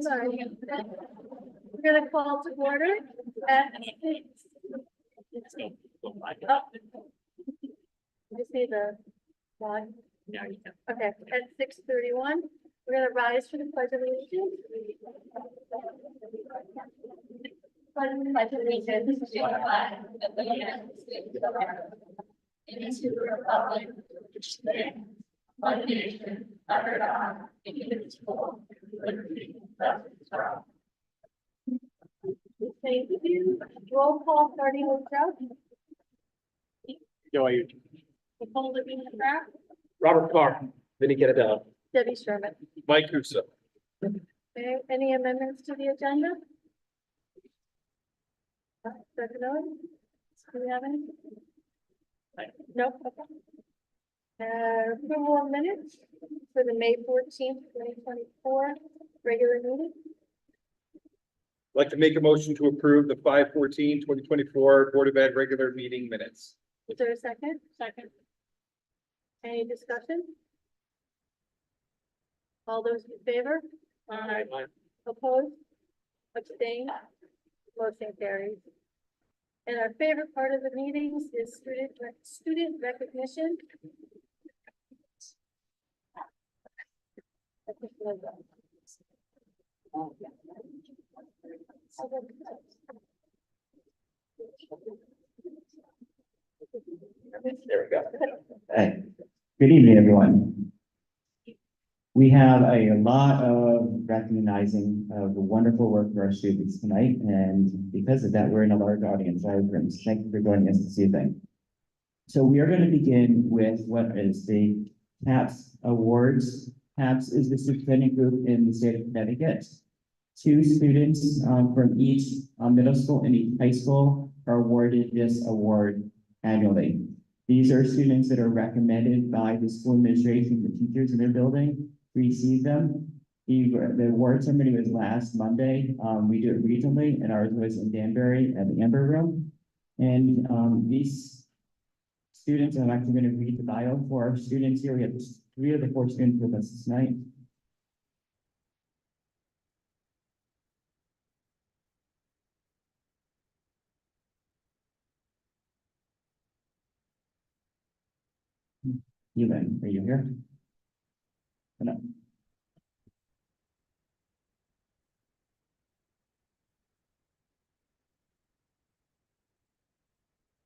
Sorry. We're gonna call to order at. Just need the one. Okay, at 6:31, we're gonna rise for the pledge of allegiance. Pledge of allegiance to the flag of the United States of America and to the republic which stands one nation under God, indivisible, with liberty and justice for all. Thank you. Roll call starting with Joe. Joe, are you? Nicole Living in the crowd. Robert Carr, Vinnie Guerrero, Debbie Sherman. Mike Russo. Any amendments to the agenda? Dr. Miller? Do we have any? No. Okay. Approval of minutes for the May 14th, 2024 regular meeting. I'd like to make a motion to approve the 5/14/2024 Board of Ed regular meeting minutes. Is there a second? Second. Any discussion? All those in favor? Aye. Opposed? Abstained? Motion carries. And our favorite part of the meetings is student recognition. There we go. Hey, good evening, everyone. We have a lot of recognizing of the wonderful work of our students tonight, and because of that, we're in a large audience. Thank you for joining us this evening. So we are going to begin with what is the TAPS Awards. TAPS is the superintendent group in the state of Connecticut. Two students from each middle school and each high school are awarded this award annually. These are students that are recommended by the school administration, the teachers in their building, to receive them. The award ceremony was last Monday. We do it regionally, and ours was in Danbury at the Amber Room. And these students, I'm actually going to read the bio for our students here. We have 3 of the 4 students with us tonight. Ewan, are you here? No.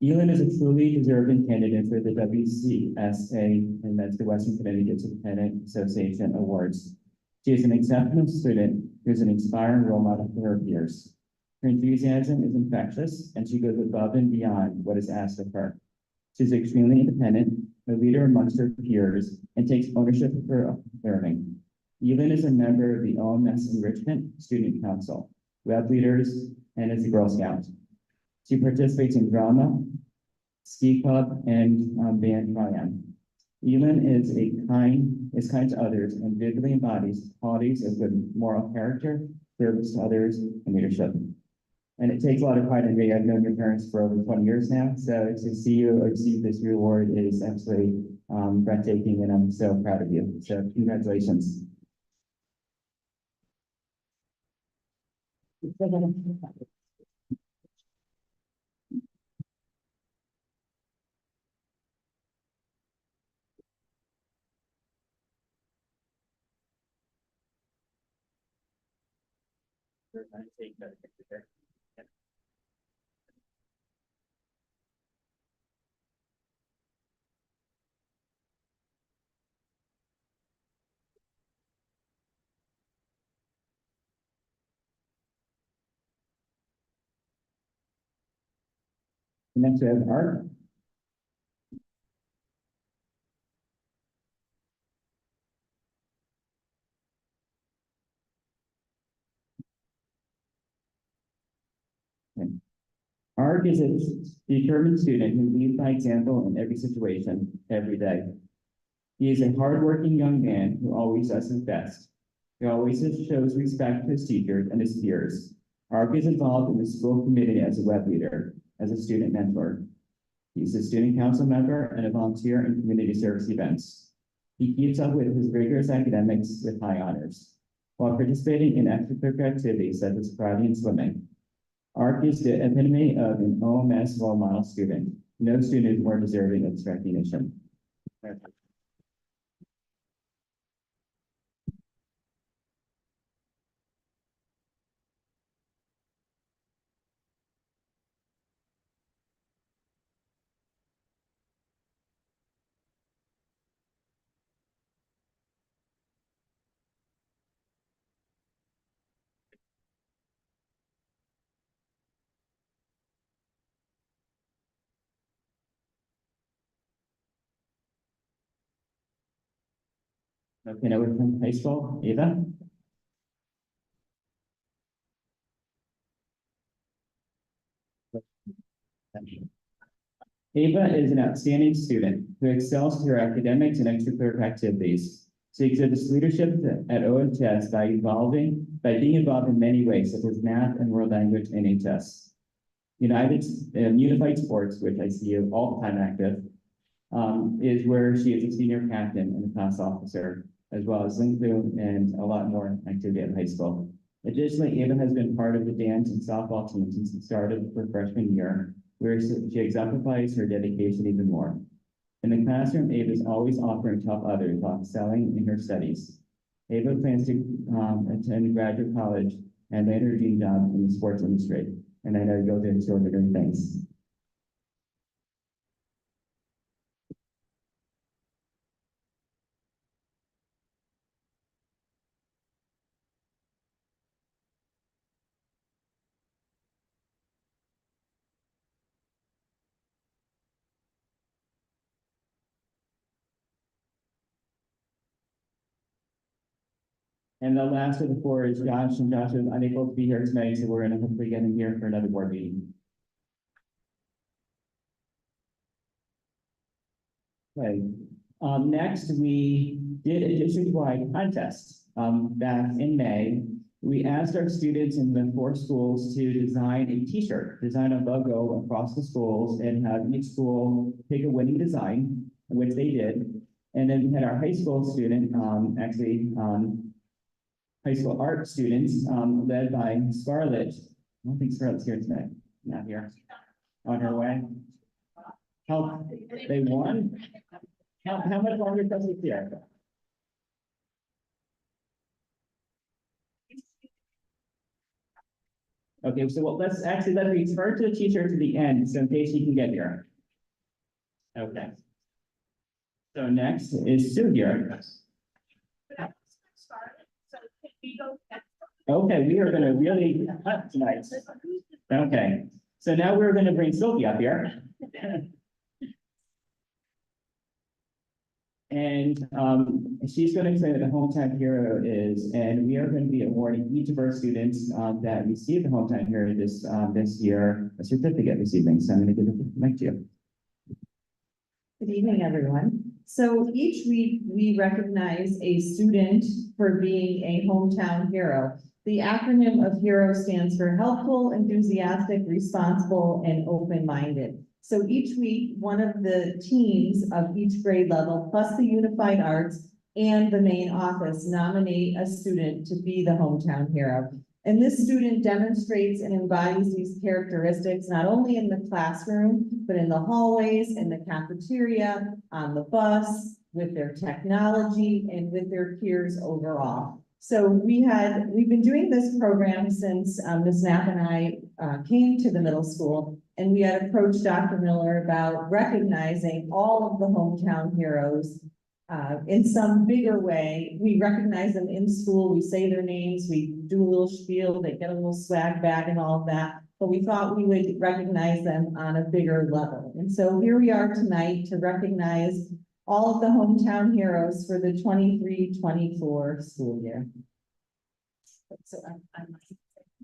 Elin is a truly deserving candidate for the WCSA, and that's the Western Connecticut Superintendent Association Awards. She is an exceptional student who is an inspiring role model for her peers. Her enthusiasm is infectious, and she goes above and beyond what is asked of her. She's extremely independent, a leader amongst her peers, and takes ownership of her learning. Elin is a member of the OMS Enrichment Student Council, Web Leaders, and is a Girl Scout. She participates in drama, ski club, and band triad. Elin is kind to others and vividly embodies qualities of good moral character, service to others, and leadership. And it takes a lot of pride in me. I've known your parents for over 20 years now, so to see you receive this reward is absolutely breathtaking, and I'm so proud of you. So congratulations. Next we have Art. Art is a determined student who leads by example in every situation, every day. He is a hardworking young man who always does his best. He always shows respect to his teachers and his peers. Ark is involved in the school committee as a web leader, as a student mentor. He's a student council member and a volunteer in community service events. He keeps up with his rigorous academics with high honors, while participating in extracurricular activities such as karate and swimming. Ark is the epitome of an OMS role model student. No student is more deserving of this recognition. Okay, now we're from high school. Ava? Ava is an outstanding student who excels through her academics and extracurricular activities. She exhibits leadership at OHS by being involved in many ways, such as math and world language and HS. Unified Sports, which I see you all the time active, is where she is a senior captain and a class officer, as well as LinkedIn and a lot more activity at high school. Additionally, Ava has been part of the dance and softball team since the start of her freshman year, where she exemplifies her dedication even more. In the classroom, Ava is always offering to help others while excelling in her studies. Ava plans to attend graduate college and land her dream job in the sports industry. And I know you'll do extraordinary things. And the last of the four is Josh, and Josh is unable to be here tonight, so we're gonna hopefully get him here for another board meeting. Okay, next we did a district-wide contest, back in May. We asked our students in the four schools to design a T-shirt, design a logo across the schools, and have each school pick a winning design, which they did. And then we had our high school student, high school art students, led by Scarlett. I don't think Scarlett's here tonight, not here, on her way. How, they won? How much longer does it here? Okay, so let's refer to the teacher to the end, so in case she can get here. Okay. So next is Sue here. Okay, we are gonna really cut tonight. Okay, so now we're gonna bring Sylvie up here. And she's going to explain what the hometown hero is, and we are going to be awarding each of our students that received the hometown hero this year a certificate this evening. So I'm going to give it the mic to you. Good evening, everyone. So each week we recognize a student for being a hometown hero. The acronym of HERO stands for helpful, enthusiastic, responsible, and open-minded. So each week, one of the teams of each grade level, plus the Unified Arts and the main office, nominate a student to be the hometown hero. And this student demonstrates and embodies these characteristics, not only in the classroom, but in the hallways, in the cafeteria, on the bus, with their technology, and with their peers overall. So we've been doing this program since Ms. Knapp and I came to the middle school, and we had approached Dr. Miller about recognizing all of the hometown heroes in some bigger way. We recognize them in school, we say their names, we do a little spiel, they get a little swag bag and all of that, but we thought we would recognize them on a bigger level. And so here we are tonight to recognize all of the hometown heroes for the 23-24 school year. So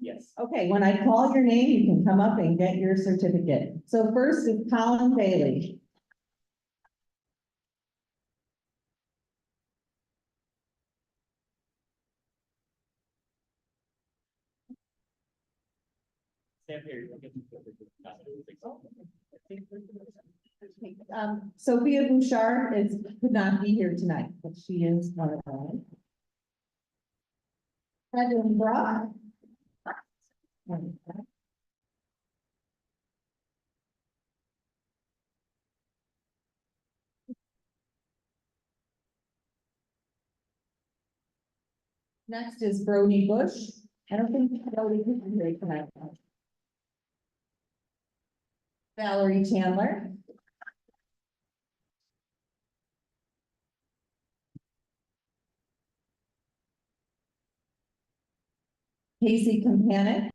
Yes. okay, when I call your name, you can come up and get your certificate. So first is Colin Bailey. stand here. Sophia Bouchard could not be here tonight, but she is one of them. Evan Brock. Next is Brody Bush. I don't think Brody is here tonight. Valerie Chandler. Casey Campanic.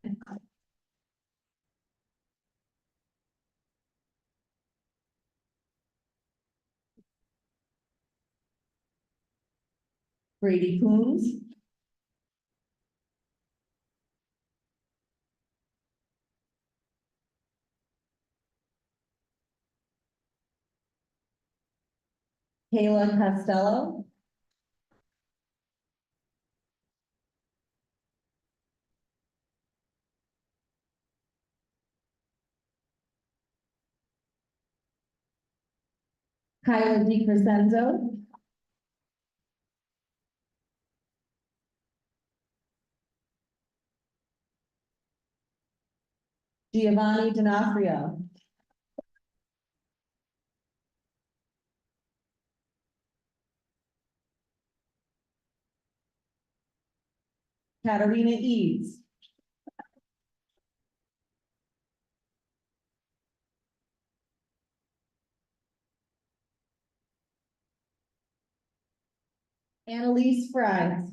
Brady Coombs. Kayla Costello. Kyla DiCrescenzo. Giovanni D'Onofrio. Katarina Eads. Annalise Fry.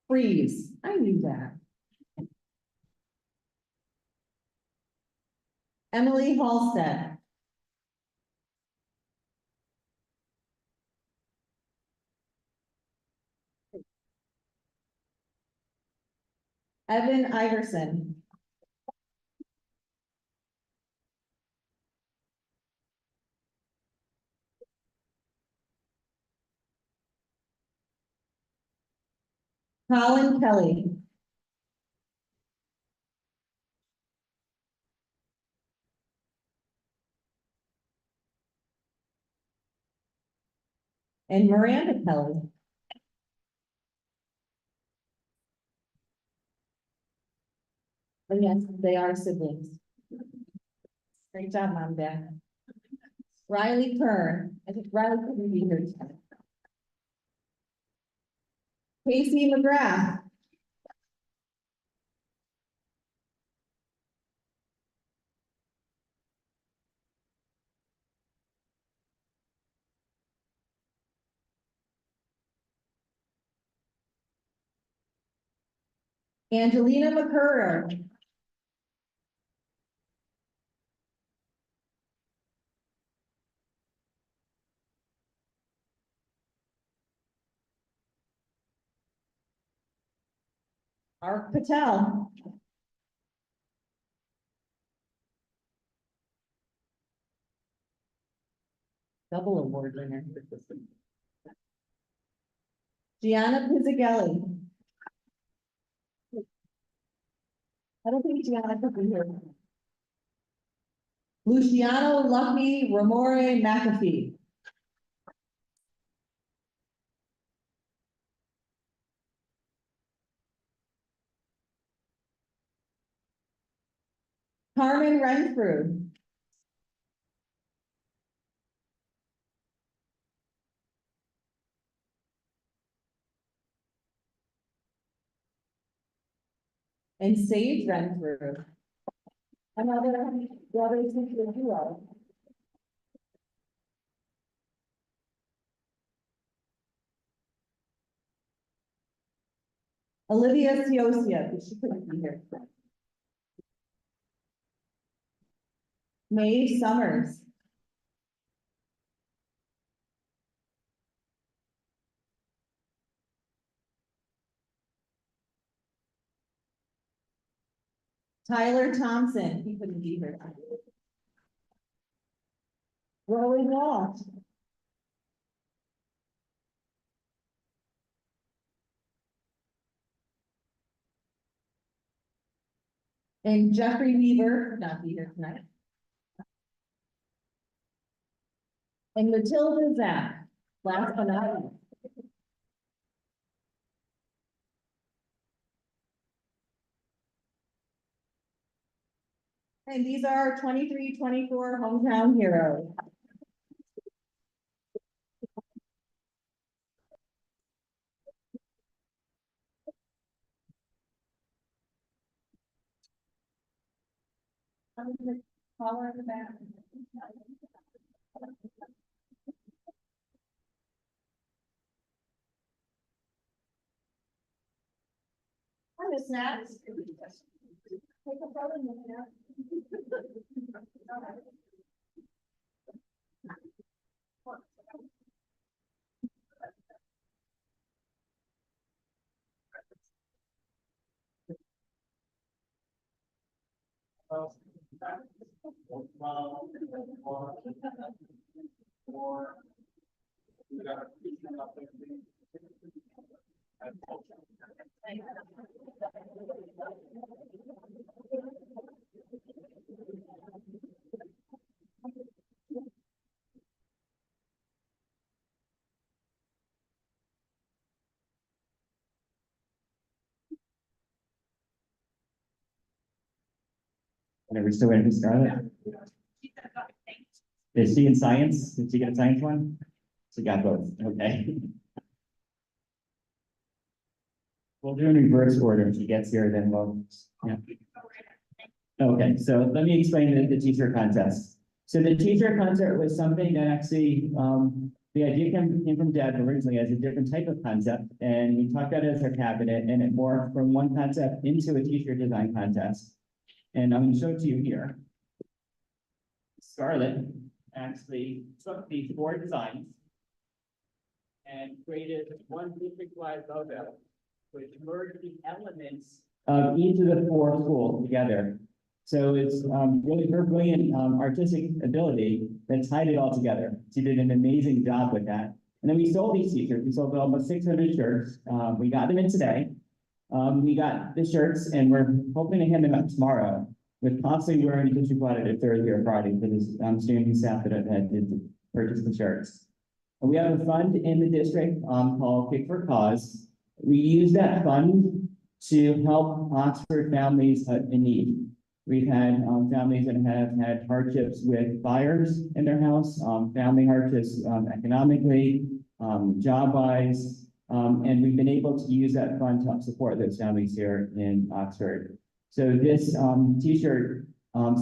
Freeze. I knew that. Emily Halstead. Evan Iverson. Colin Kelly. And Miranda Kelly. And yes, they are siblings. Great job, Mom, Dad. Riley Kern. I think Riley couldn't be here tonight. Casey McGrath. Angelina McCurry. Art Patel. Double award winner. Gianna Pizzagelli. I don't think Gianna could be here. Luciano Lucky Ramore McAfee. Carmen Renfrew. And Sage Renfrew. Another brother sister duo. Olivia Siosia, but she couldn't be here. May Summers. Tyler Thompson, he couldn't be here. Rowan Walsh. And Jeffrey Weaver could not be here tonight. And Matilda Zach, last but not least. And these are our 23-24 hometown heroes. I'm gonna call her in the back. Hi, Miss Nats. Take a photo, Miss Nats. And are we still waiting for Scarlett? Is she in science? Did she get a science one? She got both, okay. We'll do in reverse order. If she gets here, then we'll, yeah. Okay, so let me explain the teacher contest. So the teacher contest was something that actually, the idea came from Deb originally as a different type of concept, and we talked about it as our cabinet, and it morphed from one concept into a teacher design contest. And I'm gonna show it to you here. Scarlett actually took these 4 designs and created one district-wide logo, which merged the elements of each of the 4 schools together. So it's really her brilliant artistic ability that tied it all together. She did an amazing job with that. And then we sold these t-shirts. We sold almost 600 shirts. We got them in today. We got the shirts, and we're hoping to hand them out tomorrow, with possibly wearing a district-wide at a Thursday or Friday for this student and staff that have had to purchase the shirts. And we have a fund in the district called Kick for Cause. We use that fund to help Oxford families in need. We've had families that have had hardships with fires in their house, family hardships economically, job-wise, and we've been able to use that fund to help support those families here in Oxford. So this t-shirt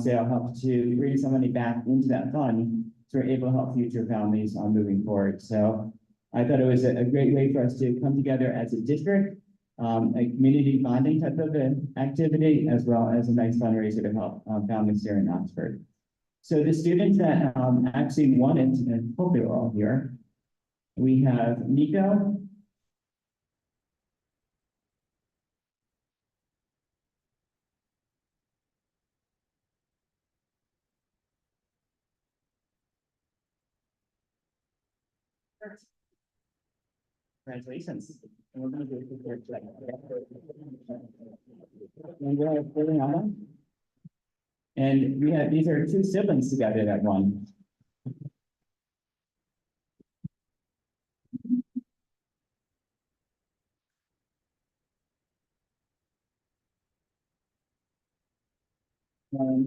sale helps to bring some money back into that fund, so we're able to help future families moving forward. So I thought it was a great way for us to come together as a district, a community bonding type of an activity, as well as a nice fundraiser to help families here in Oxford. So the students that actually won it, and hopefully we're all here, we have Nico. Congratulations. And we're gonna do a quick check. And we're filling out one. And we have, these are 2 siblings together that won.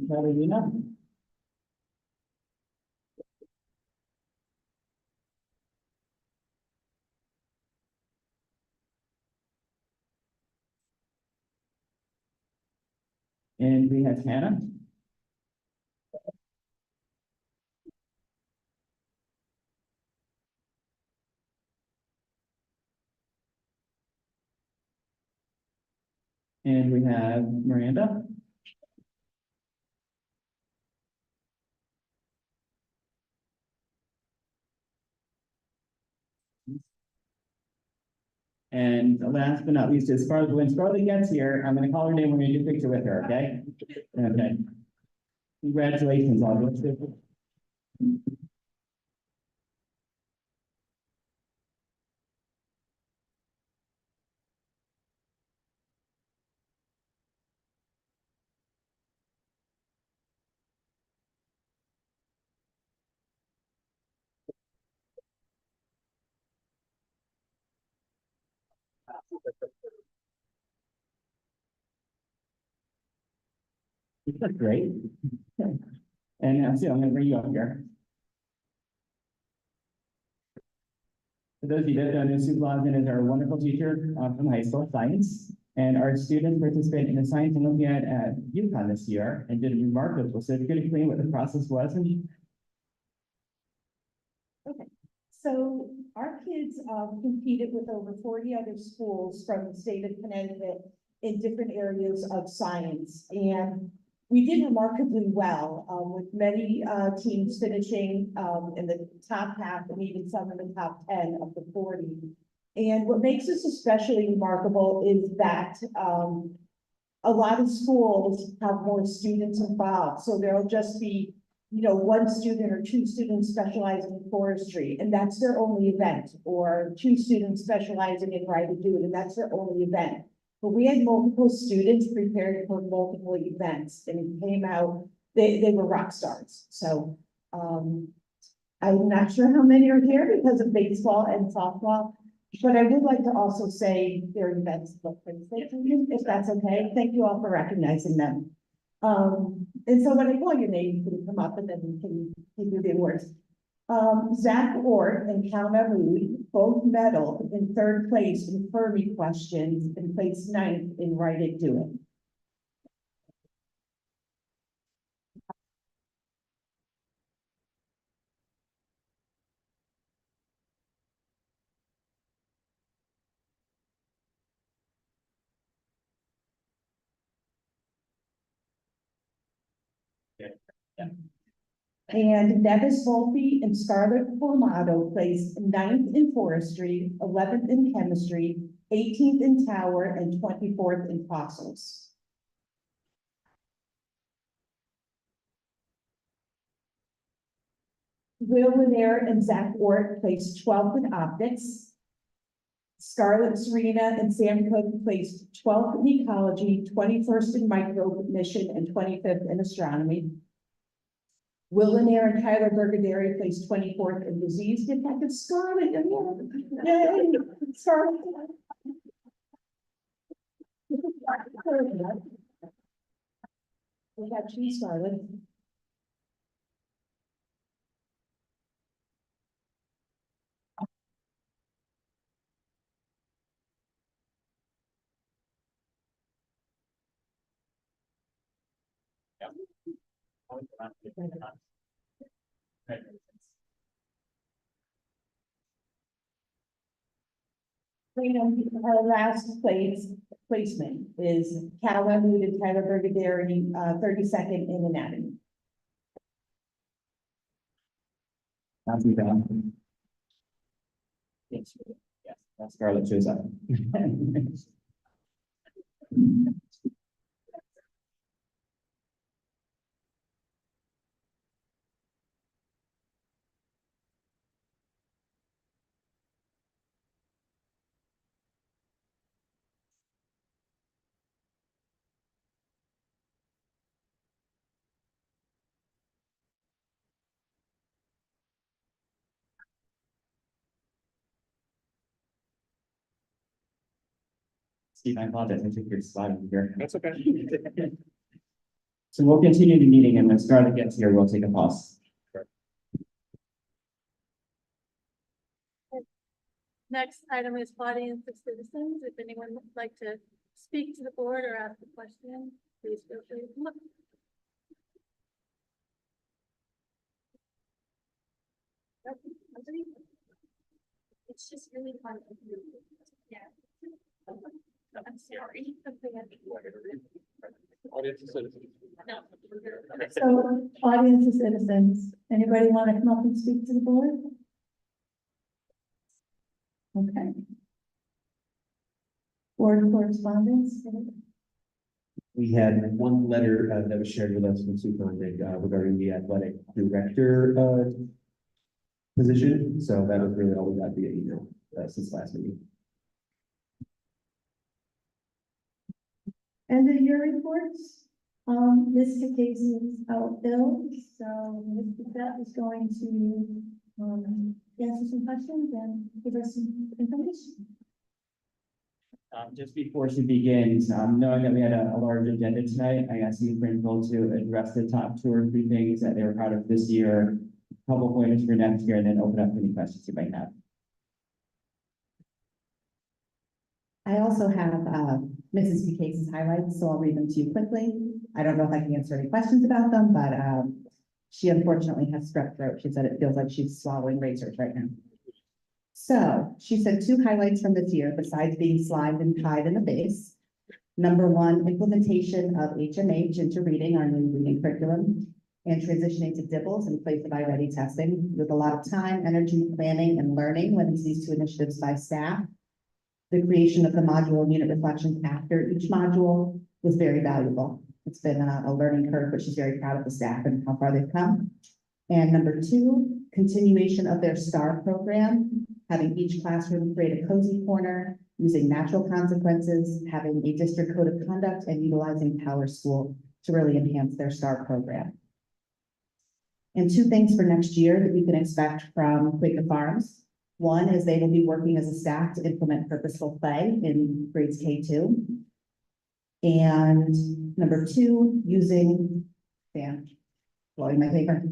Carolina. And we have Hannah. And we have Miranda. And last but not least, as far as when Scarlett gets here, I'm gonna call her name, we're gonna do a picture with her, okay? Okay. Congratulations, August. That's great. And so I'm gonna bring you up here. For those of you that don't know, Sue Blosden is our wonderful teacher from high school science. And our students participated in the Science Olympiad at UConn this year and did remarkable. So if you're gonna explain what the process was and So our kids competed with over 40 other schools from the state of Connecticut in different areas of science. And we did remarkably well, with many teams finishing in the top half and even some in the top 10 of the 40. And what makes this especially remarkable is that a lot of schools have more students involved. So there'll just be, you know, one student or two students specializing in forestry, and that's their only event, or two students specializing in right of doing, and that's their only event. But we had multiple students prepared for multiple events, and it came out, they were rock stars. So, I'm not sure how many are here because of baseball and softball, but I would like to also say their events look pretty safe, if that's okay. Thank you all for recognizing them. And so when I call your name, you can come up and then we can give you the awards. Zach Ort and Cal Mahmood both medaled in third place in Fermi questions and placed ninth in Write It, Do It. And Nevis Volpe and Scarlett Formado placed ninth in forestry, 11th in chemistry, 18th in tower, and 24th in fossils. Will Lanier and Zach Ort placed 12th in optics. Scarlett Serena and Sam Cook placed 12th in ecology, 21st in micromission, and 25th in astronomy. Will Lanier and Tyler Bergaderi placed 24th in disease detective. Scarlett, yay, Scarlett. We have two Scarlett. Our last placement is Cal Mahmood and Tyler Bergaderi, 32nd in anatomy. not too bad. Yes, that's Scarlett shows up. Steve, I apologize, I took your slide over here. That's okay. So we'll continue the meeting, and when Scarlett gets here, we'll take a pause. Next item is audience of citizens. If anyone would like to speak to the board or ask a question, please feel free to come up. It's just really hard to do. Yeah. I'm sorry. Audience of citizens. No. So, audience of citizens, anybody want to come up and speak to the board? Okay. Board correspondence? We had one letter that was shared with us from Superintendent regarding the athletic director position. So that was really all we got via email since last meeting. And the year reports, Mr. Casey is out ill, so Mr. Seth is going to answer some questions and give us some information. Just before she begins, knowing that we had a large agenda tonight, I asked the principal to address the top 2 or 3 things that they were proud of this year, a couple pointers for next year, and then open up any questions you might have. I also have Mrs. Bucase's highlights, so I'll read them to you quickly. I don't know if I can answer any questions about them, but she unfortunately has strep throat. She said it feels like she's swallowing razors right now. So she said 2 highlights from this year, besides being slimed and tied in the face. Number 1, implementation of HMH into reading, our new reading curriculum, and transitioning to DIBELS in place of iReady testing, with a lot of time, energy, planning, and learning went into these 2 initiatives by staff. The creation of the module and unit reflections after each module was very valuable. It's been a learning curve, but she's very proud of the staff and how far they've come. And number 2, continuation of their STAR program, having each classroom create a cozy corner, using natural consequences, having a district code of conduct, and utilizing Power School to really enhance their STAR program. And 2 things for next year that we can expect from Quaker Farms. One is they will be working as a staff to implement purposeful play in grades K2. And number 2, using my paper.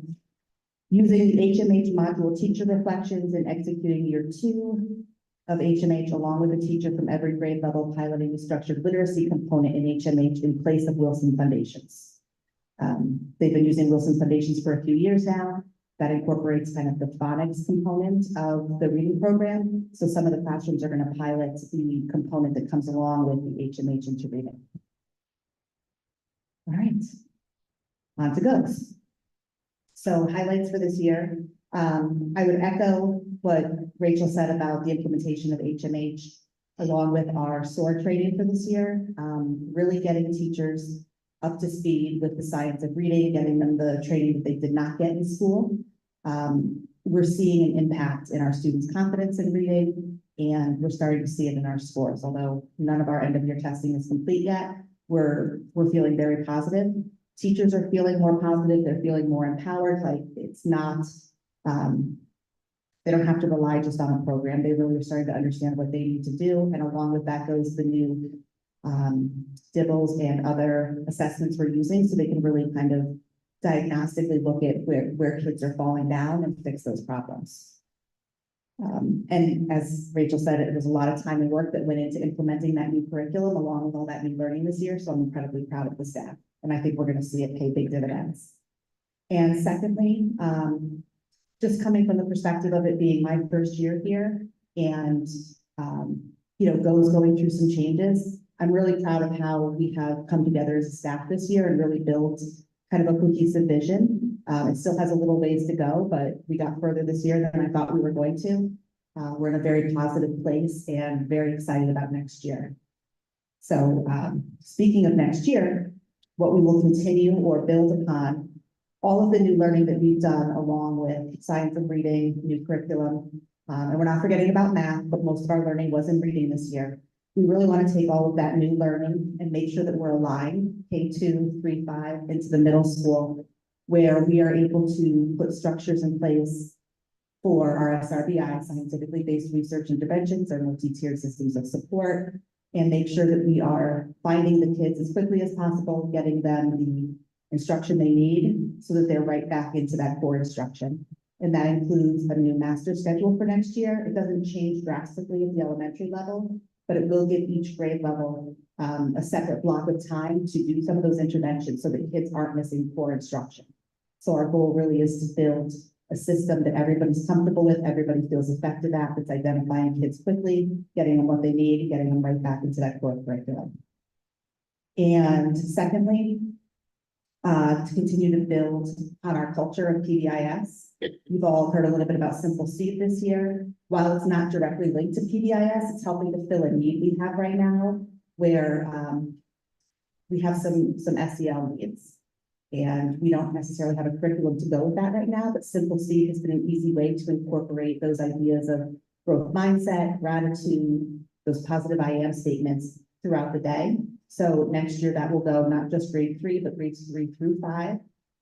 Using the HMH module teacher reflections and executing year 2 of HMH along with a teacher from every grade level piloting the structured literacy component in HMH in place of Wilson Foundations. They've been using Wilson Foundations for a few years now. That incorporates kind of the phonics component of the reading program. So some of the classrooms are going to pilot the component that comes along with the HMH into reading. All right, on to goes. So highlights for this year. I would echo what Rachel said about the implementation of HMH along with our SOAR training for this year. Really getting teachers up to speed with the science of reading, getting them the training that they did not get in school. We're seeing an impact in our students' confidence in reading, and we're starting to see it in our scores. Although none of our end of year testing is complete yet, we're feeling very positive. Teachers are feeling more positive. They're feeling more empowered. Like it's not, they don't have to rely just on a program. They really are starting to understand what they need to do. And along with that goes the new DIBELS and other assessments we're using, so they can really kind of diagnostically look at where kids are falling down and fix those problems. And as Rachel said, it was a lot of time and work that went into implementing that new curriculum along with all that new learning this year. So I'm incredibly proud of the staff, and I think we're going to see it pay big dividends. And secondly, just coming from the perspective of it being my first year here and, going through some changes, I'm really proud of how we have come together as a staff this year and really built kind of a cohesive vision. It still has a little ways to go, but we got further this year than I thought we were going to. We're in a very positive place and very excited about next year. So speaking of next year, what we will continue or build upon, all of the new learning that we've done along with science of reading, new curriculum, and we're not forgetting about math, but most of our learning was in reading this year. We really want to take all of that new learning and make sure that we're aligned K2, 3, 5 into the middle school, where we are able to put structures in place for our SRBI, scientifically based research interventions, our multi-tiered systems of support, and make sure that we are finding the kids as quickly as possible, getting them the instruction they need so that they're right back into that core instruction. And that includes a new master schedule for next year. It doesn't change drastically at the elementary level, but it will give each grade level a separate block of time to do some of those interventions so that kids aren't missing core instruction. So our goal really is to build a system that everybody's comfortable with, everybody feels effective at, that's identifying kids quickly, getting them what they need, getting them right back into that core curriculum. And secondly, to continue to build on our culture of PBIS. We've all heard a little bit about Simple Steve this year. While it's not directly linked to PBIS, it's helping to fill a need we have right now where we have some SEL needs. And we don't necessarily have a curriculum to go with that right now, but Simple Steve has been an easy way to incorporate those ideas of growth mindset, gratitude, those positive I am statements throughout the day. So next year that will go not just grade 3, but grades 3 through 5.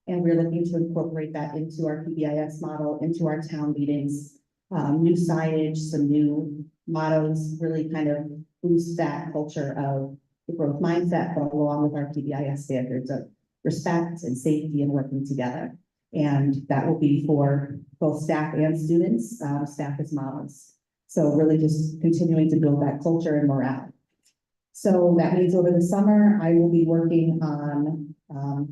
And we're looking to incorporate that into our PBIS model, into our town meetings, new signage, some new mottos, really kind of boost that culture of the growth mindset, but along with our PBIS standards of respect and safety and working together. And that will be for both staff and students, staff as models. So really just continuing to build that culture and morale. So that means over the summer, I will be working on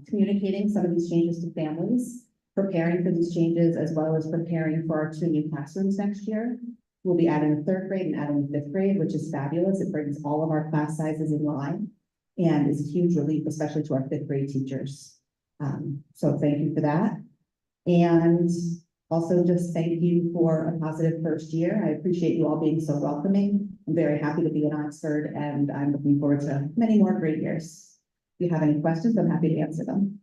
communicating some of these changes to families, preparing for these changes, as well as preparing for our 2 new classrooms next year. We'll be adding a 3rd grade and adding a 5th grade, which is fabulous. It brings all of our class sizes in line and is a huge relief, especially to our 5th grade teachers. So thank you for that. And also just thank you for a positive first year. I appreciate you all being so welcoming. I'm very happy to be in Oxford, and I'm looking forward to many more great years. If you have any questions, I'm happy to answer them.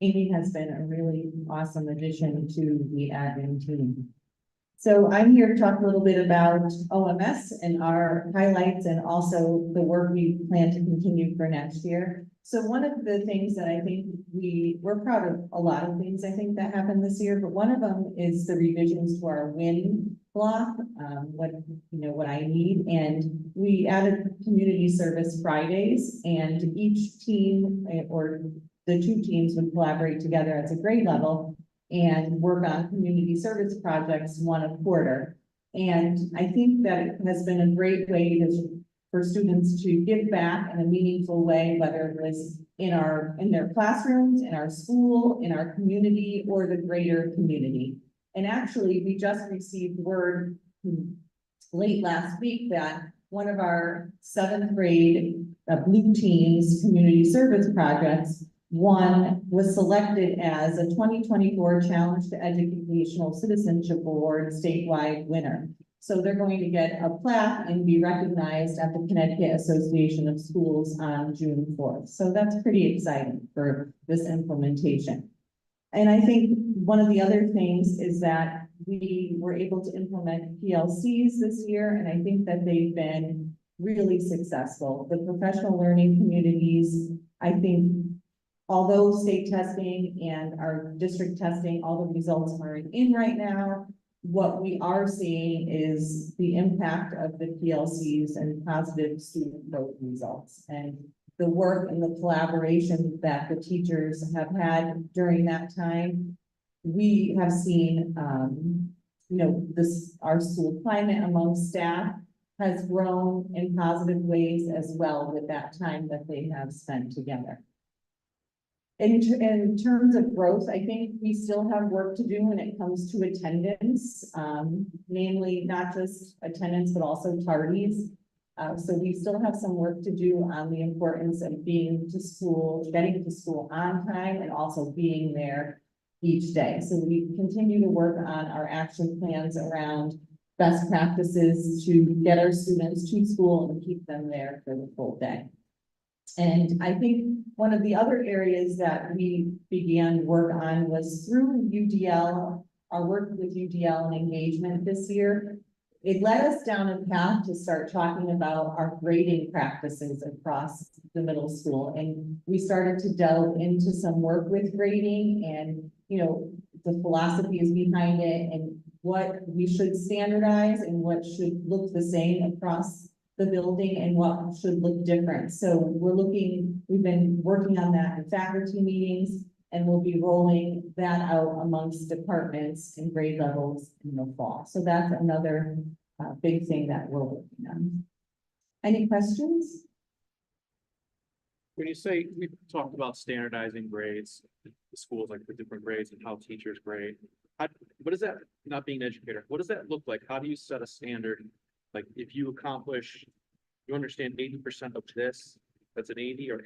Amy has been a really awesome addition to the admin team. So I'm here to talk a little bit about OMS and our highlights and also the work we plan to continue for next year. So one of the things that I think we're proud of a lot of things I think that happened this year, but one of them is the revisions to our WIN block, what I need. And we added community service Fridays, and each team or the 2 teams would collaborate together at a grade level and work on community service projects 1 a quarter. And I think that it has been a great way for students to give back in a meaningful way, whether it was in their classrooms, in our school, in our community, or the greater community. And actually, we just received word late last week that one of our 7th grade Blue Teams community service projects was selected as a 2024 Challenge to Educational Citizenship Award statewide winner. So they're going to get a plaque and be recognized at the Connecticut Association of Schools on June 4th. So that's pretty exciting for this implementation. And I think one of the other things is that we were able to implement PLCs this year, and I think that they've been really successful. The professional learning communities, I think, although state testing and our district testing, all the results aren't in right now, what we are seeing is the impact of the PLCs and positive student vote results. And the work and the collaboration that the teachers have had during that time, we have seen, our school climate among staff has grown in positive ways as well with that time that they have spent together. In terms of growth, I think we still have work to do when it comes to attendance, namely not just attendance, but also tardies. So we still have some work to do on the importance of being to school, getting to school on time, and also being there each day. So we continue to work on our action plans around best practices to get our students to school and keep them there for the full day. And I think one of the other areas that we began work on was through UDL, our work with UDL and engagement this year. It led us down a path to start talking about our grading practices across the middle school. And we started to delve into some work with grading and, the philosophies behind it and what we should standardize and what should look the same across the building and what should look different. So we've been working on that in faculty meetings, and we'll be rolling that out amongst departments and grade levels in the fall. So that's another big thing that we're working on. Any questions? When you say, we talked about standardizing grades, the schools, like the different grades and how teachers grade. What is that, not being an educator, what does that look like? How do you set a standard? Like if you understand 80% of this, that's an 80, or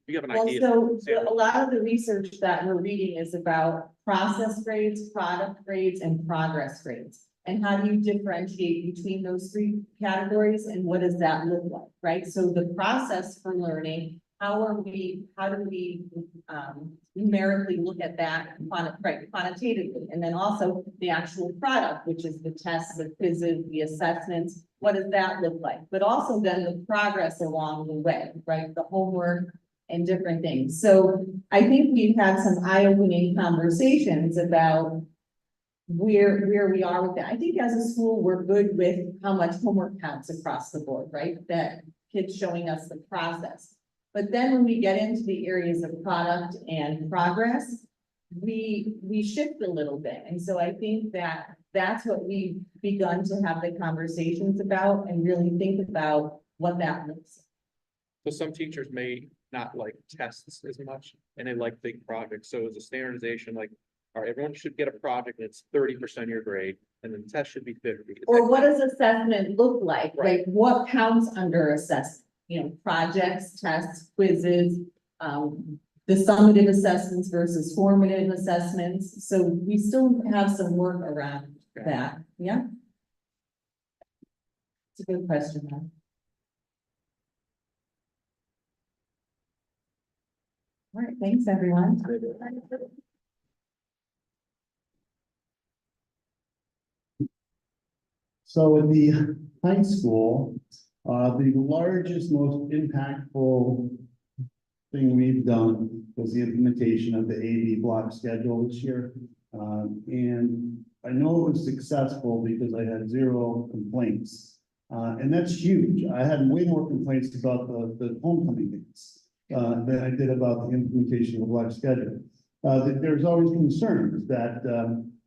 you have an idea? So a lot of the research that we're reading is about process grades, product grades, and progress grades. And how do you differentiate between those 3 categories and what does that look like, right? So the process for learning how do we, numerically look at that quantitatively? And then also the actual product, which is the tests, the quizzes, the assessments, what does that look like? But also then the progress along the way, right? The homework and different things. So I think we've had some eye-opening conversations about where we are with that. I think as a school, we're good with how much homework counts across the board, right? That kids showing us the process. But then when we get into the areas of product and progress, we shift a little bit. And so I think that that's what we've begun to have the conversations about and really think about what that looks like. So some teachers may not like tests as much and they like big projects. So is a standardization like, all right, everyone should get a project that's 30% of your grade and then the test should be 50. Is Or that- what does assessment look like? Right. Like what counts under assessment? You know, projects, tests, quizzes, the summative assessments versus formative assessments. So we still have some work around Okay. that. Yeah. It's a good question, though. All right, thanks, everyone. So in the high school, the largest, most impactful thing we've done was the implementation of the AB block schedule this year. And I know it was successful because I had 0 complaints. And that's huge. I had way more complaints about the homecoming dates than I did about the implementation of the block schedule. There's always concerns that,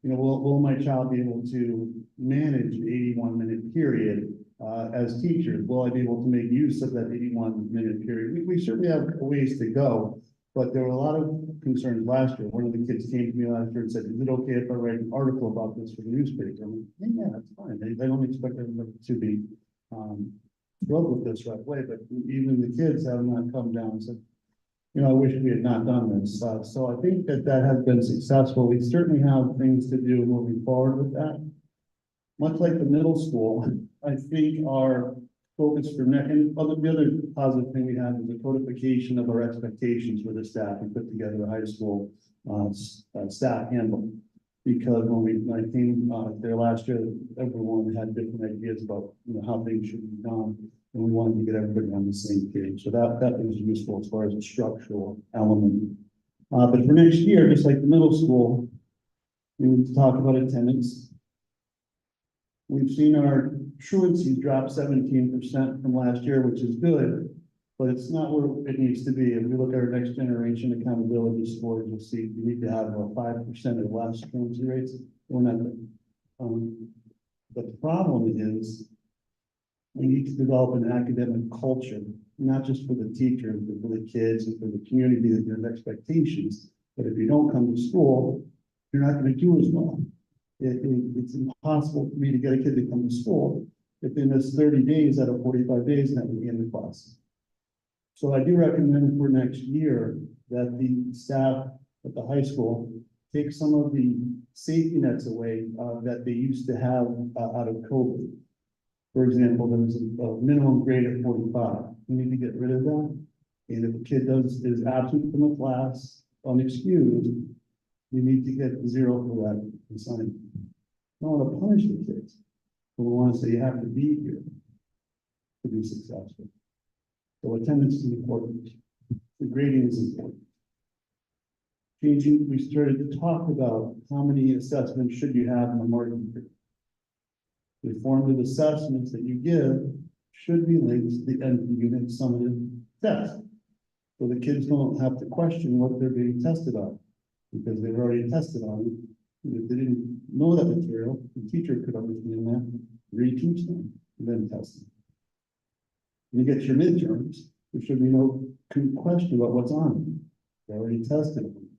you know, will my child be able to manage an 81-minute period as teachers? Will I be able to make use of that 81-minute period? We certainly have a ways to go, but there were a lot of concerns last year. One of the kids came to me last year and said, is it okay if I write an article about this for the newspaper? I'm like, yeah, that's fine. They don't expect everybody to be thrilled with this right away, but even the kids have not come down and said, you know, I wish we had not done this. So I think that has been successful. We certainly have things to do moving forward with that. Much like the middle school, I think our focus for next, and the other positive thing we have is the codification of our expectations for the staff. We put together a high school staff handbook. Because when I came there last year, everyone had different ideas about, you know, how things should be done. And we wanted to get everybody on the same page. So that was useful as far as a structural element. But for next year, just like the middle school, we need to talk about attendance. We've seen our truancy drop 17% from last year, which is good, but it's not where it needs to be. If we look at our next generation accountability scores, you'll see we need to have about 5% or less truancy rates. We're not there. But the problem is we need to develop an academic culture, not just for the teachers, but for the kids and for the community, that there's expectations. But if you don't come to school, you're not going to do as well. It's impossible for me to get a kid to come to school if they miss 30 days out of 45 days and have to be in the class. So I do recommend for next year that the staff at the high school take some of the safety nets away that they used to have out of COVID. For example, there was a minimum grade of 45. We need to get rid of that. And if a kid is absent from a class, unexcused, we need to get 0 for that assignment. We don't want to punish the kids, but we want to say you have to be here to be successful. So attendance is important. The grading is important. We started to talk about how many assessments should you have in a marking period. The formative assessments that you give should be linked to the end of the unit summative test. So the kids don't have to question what they're being tested on, because they've already tested on it. If they didn't know that material, the teacher could understand that, reteach them, and then test them. When you get your midterms, there should be no question about what's on them. They already tested them.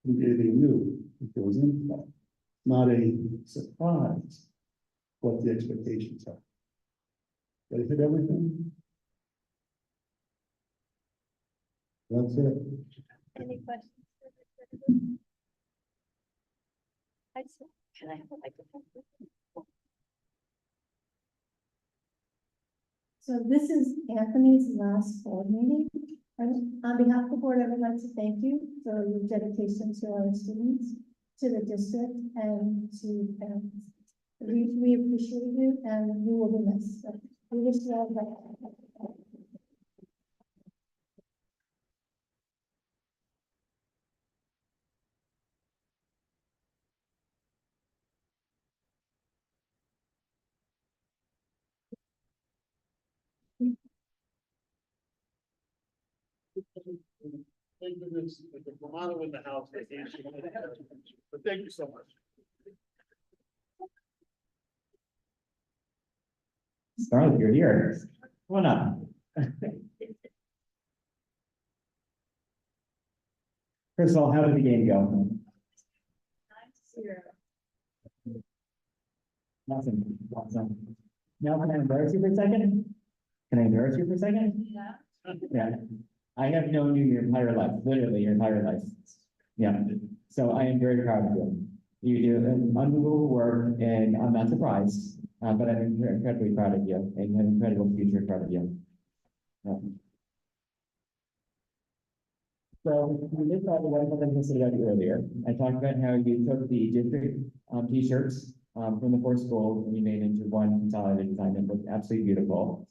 They knew it goes into that. Not a surprise what the expectations are. Did I hit everything? That's it. Any questions? Can I have a microphone? So this is Anthony's last board meeting. And on behalf of the board, I would like to thank you for your dedication to our students, to the district, and to parents. We appreciate you, and you will be missed. So we wish you all the best. Thank goodness, the Vermont in the house. But thank you so much. Scarlett, you're here. Come on up. First of all, how did the game go? Awesome, awesome. Now, can I embarrass you for a second? Can I embarrass you for a second? Yeah. Yeah, I have known you your entire life, literally your entire life. Yeah, so I am very proud of you. You do an unbelievable work, and I'm not surprised, but I'm incredibly proud of you, and you have an incredible future in front of you. Yeah. So we did talk about what I said about earlier. I talked about how you took the district t-shirts from the four schools and you made it into one consolidated design that looked absolutely beautiful.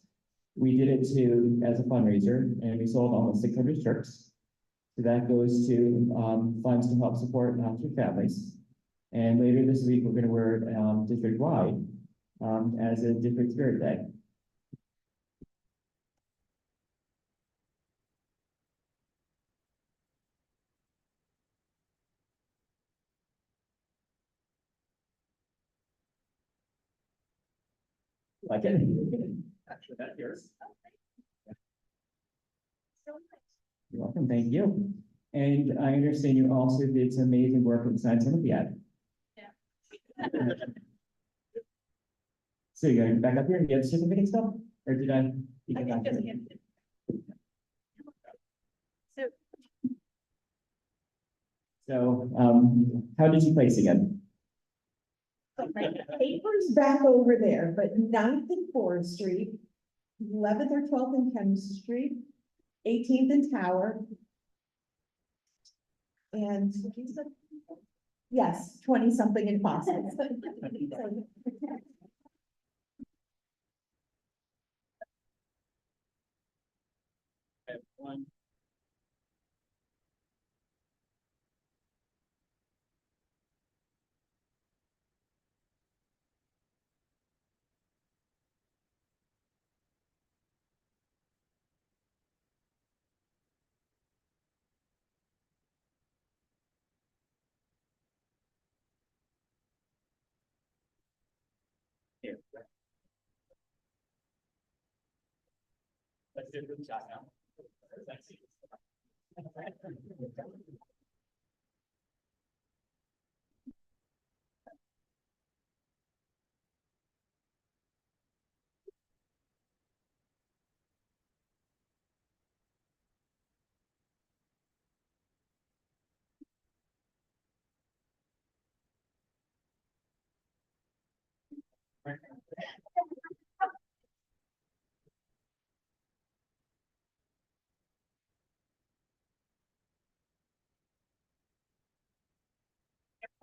We did it too as a fundraiser, and we sold almost 600 shirts. So that goes to funds to help support foster families. And later this week, we're going to wear district-wide as a District Spirit Day. Like it? Actually, that's yours. You're welcome, thank you. And I understand you also did some amazing work with Science Olympiad. Yeah. So you're going back up here and get certificate stuff? Or did I? You I can think back just here? So So, how did you place again? My paper's back over there, but 9th and Forest Street, 11th or 12th and Thames Street, 18th and Tower. And yes, 20-something in Boston. One. Here. Let's do it with the shot now.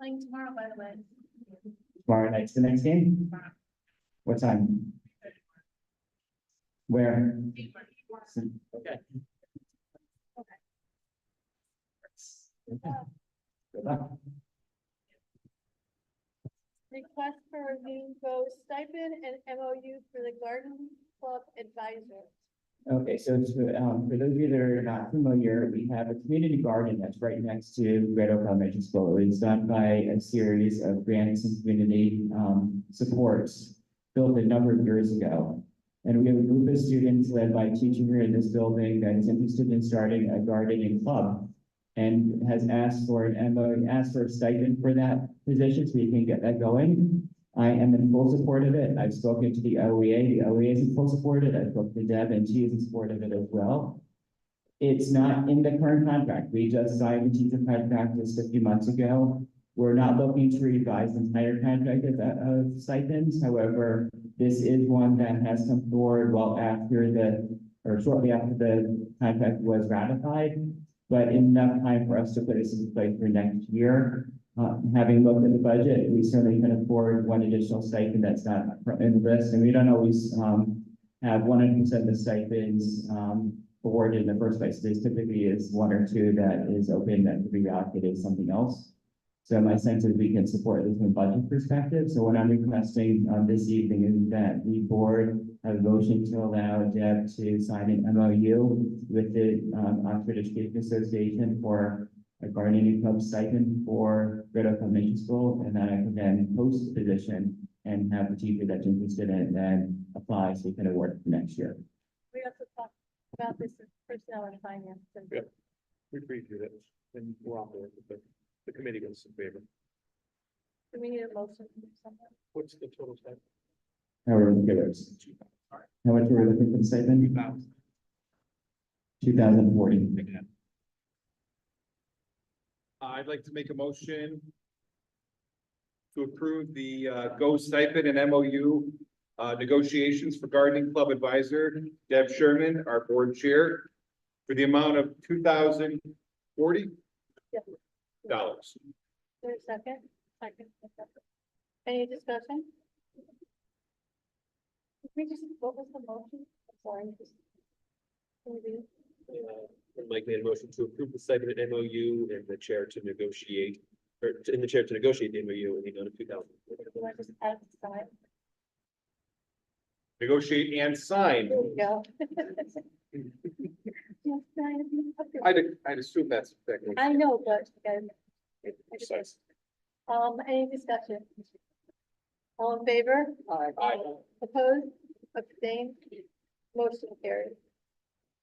playing tomorrow, by the way. Tomorrow night's the next game? What time? Where? Okay. Good luck. Request for Rainbow stipend and MOU for the Garden Club Advisor. Okay, so for those of you that are not familiar, we have a community garden that's right next to Red Oak Elementary School. It was done by a series of grants and community supports built a number of years ago. And we have a group of students led by a teacher here in this building that is interested in starting a gardening club and has asked for a stipend for that position so we can get that going. I am in full support of it. I've spoken to the OEA. The OEA is in full support of it. I've spoken to Deb and she is in support of it as well. It's not in the current contract. We just signed the teacher contract just a few months ago. We're not looking to revise the entire contract of stipends. However, This is one that has come forward well after or shortly after the contract was ratified, but enough time for us to put this in place for next year. Having looked at the budget, we certainly can afford one additional stipend that's not in the list, and we don't always, have 100% of the stipends, awarded in the first place. There's typically is one or two that is open that could be allocated to something else. So my sense is we can support this from a budget perspective. So what I'm requesting this evening is that the board have a motion to allow Deb to sign an MOU with the Oxford Education Association for a gardening club stipend for Red Oak Elementary School, and that I can then post the position and have the teacher that's interested in it then apply so we can award it for next year. We also talked about this in personnel and finance. And Yeah. We previewed it and we're on board with the committee was in favor. do we need a motion from someone? What's the total stipend? How are we looking at it? How much are we looking for the stipend? 2,040. I'd like to make a motion to approve the GO stipend and MOU negotiations for gardening club advisor Deb Sherman, our board chair, for the amount of $2,040. Yep. There's a second? Second. Any discussion? What was the motion? I'm sorry. Can we do- Mike made a motion to approve the stipend at MOU and the chair to negotiate, in the chair to negotiate the MOU in the amount of 2,000. do I just add the side? Negotiate and sign. There we go. Yes, I'd assume that's. I know, but, guys, Precise. any discussion? All in favor? Aye. Opposed? Abstained? Motion carried.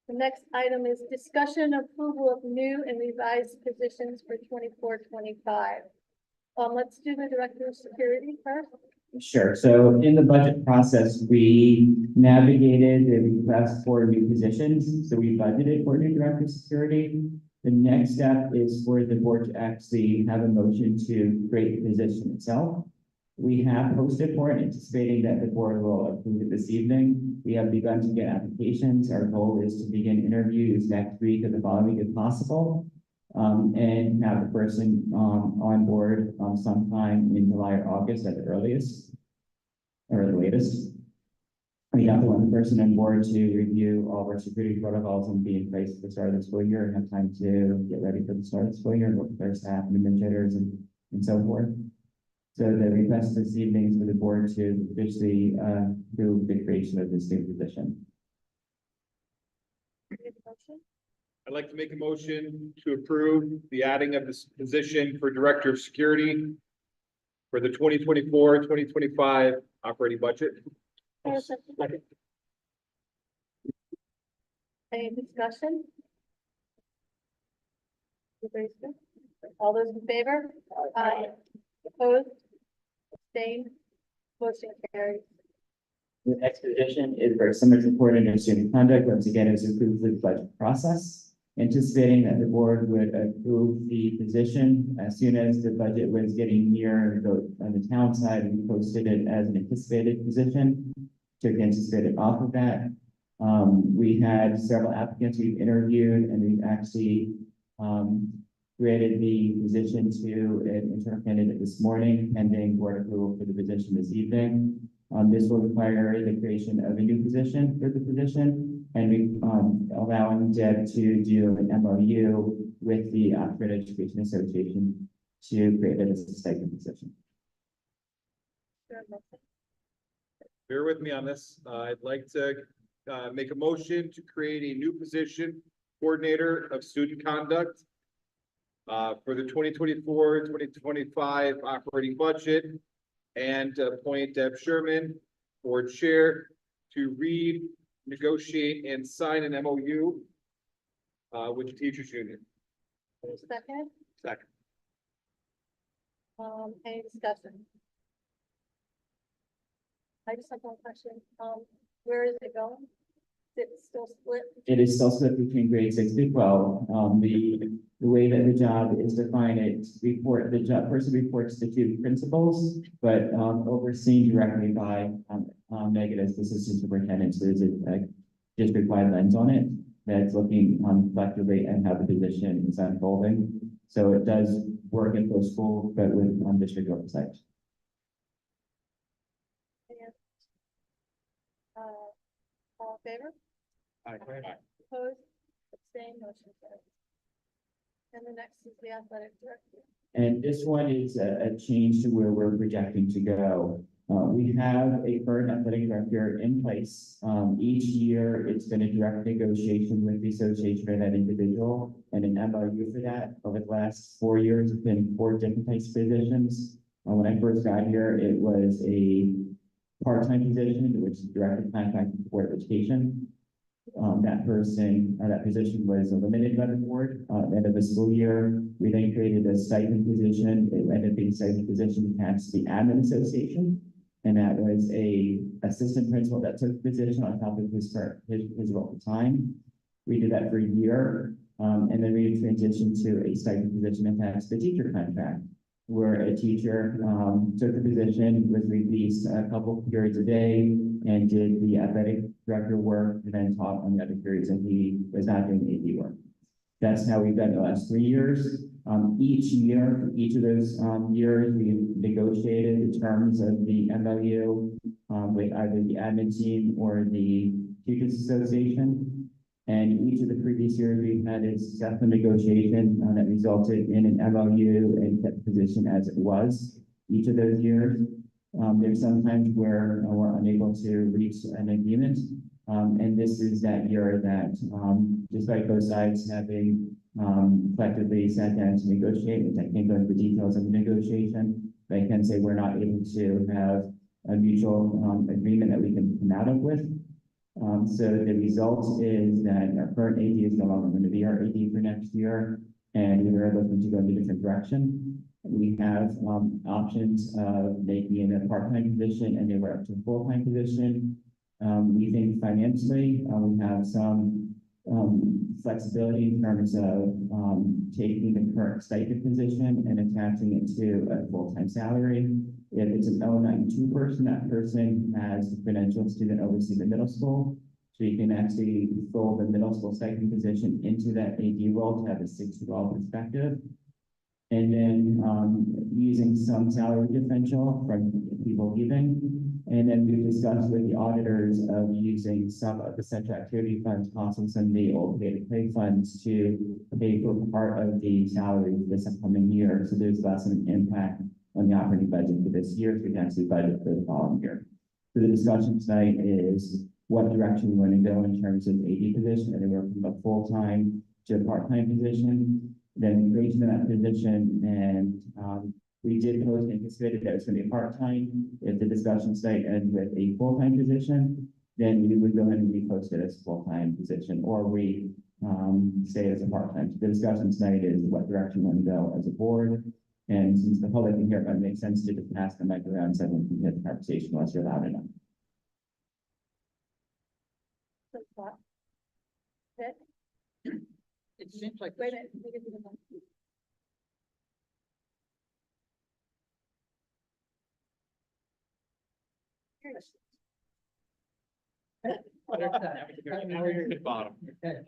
The next item is discussion approval of new and revised positions for 24-25. Let's do the director of security first. Sure. So in the budget process, we navigated the request for new positions. So we budgeted for new director of security. The next step is for the board to actually have a motion to create the position itself. We have posted for it, anticipating that the board will approve it this evening. We have begun to get applications. Our goal is to begin interviews next week or the following week if possible. And have the person on board sometime in July or August at the earliest or the latest. We have to want the person on board to review all of our security protocols and be in place at the start of the school year and have time to get ready for the start of the school year and work with their staff and administrators and so forth. So the request this evening is for the board to officially approve the creation of this new position. I'd like to make a motion to approve the adding of this position for Director of Security for the 2024-2025 operating budget. There's a second. Any discussion? Everybody's good? All those in favor? Aye. Opposed? Abstained? Motion carried. The next position is very similar to coordinator of student conduct. Once again, it was approved through the budget process. Anticipating that the board would approve the position as soon as the budget was getting near on the town side, we posted it as an anticipated position. Took the anticipated off of that. We had several applicants we've interviewed and we've actually created the position to an internal candidate this morning, pending board approval for the position this evening. This will require the creation of a new position for the position, and we allowing Deb to do an MOU with the Oxford Education Association to create it as a stipend position. Bear with me on this. I'd like to make a motion to create a new position, Coordinator of Student Conduct for the 2024-2025 operating budget, and appoint Deb Sherman, board chair, to read, negotiate, and sign an MOU with the teachers union. There's a second. Second. Any discussion? I just have one question. Where is it going? It's still split. It is still split between grade 6 to 12. The way that the job is defined, the job person reports to two principals, but, overseen directly by, Megan as the assistant superintendent. So there's a district-wide lens on it that's looking, collectively at how the position is unfolding. So it does work in both schools, but with, district oversight. All in favor? Aye. Opposed? Abstained? Motion carries. And the next is the athletic director. And this one is a change to where we're projecting to go. We have a current athletic director in place. Each year, it's been a direct negotiation with the association for that individual and an MOU for that. Over the last 4 years, it's been 4 different types of positions. When I first got here, it was a part-time position, which is directly contracted with the Board of Education. That position was eliminated by the board, at the end of the school year. We then created a stipend position. It ended up being a stipend position attached to the admin association. And that was a assistant principal that took the position on top of his role at the time. We did that for a year. And then we transitioned to a stipend position attached to the teacher contract, where a teacher, took the position, was released a couple of periods a day, and did the athletic director work, and then taught on the other periods, and he was not doing AD work. That's how we've done the last 3 years. Each year, for each of those, years, we negotiated the terms of the MOU, with either the admin team or the Teachers Association. And each of the previous years, we've had a successful negotiation, that resulted in an MOU and kept the position as it was each of those years. There's some times where we're unable to reach an agreement. And this is that year that, despite both sides having, collectively sat down to negotiate, which I can't go into the details of the negotiation, but I can say we're not able to have a mutual, agreement that we can come out of with. So the result is that our current AD is no longer going to be our AD for next year, and we are looking to go in a different direction. We have, options of making it a part-time position and then we're up to a full-time position. We think financially, we have some, flexibility in terms of, taking the current stipend position and attaching it to a full-time salary. If it's an O92 person, that person has the credentials to then oversee the middle school. So you can actually fold the middle school stipend position into that AD role to have a 6-12 perspective. And then, using some salary differential from people leaving. And then we've discussed with the auditors of using some of the central activity funds, possibly some of the old data pay funds to pay for part of the salary this upcoming year. So there's less of an impact on the operating budget for this year, so we can actually budget for the following year. So the discussion tonight is what direction we want to go in terms of AD position, and then we're from a full-time to a part-time position. Then creation of that position, and we did post anticipated that it's going to be part-time. If the discussion tonight ends with a full-time position, then we would go ahead and repost it as a full-time position, or we stay as a part-time. The discussion tonight is what direction we want to go as a board. And since the public can hear, it might make sense to just pass the mic around so we can get the conversation once you're loud enough. It seems like. Wait a minute. Let me get to the mic. Now we're at the bottom. Okay.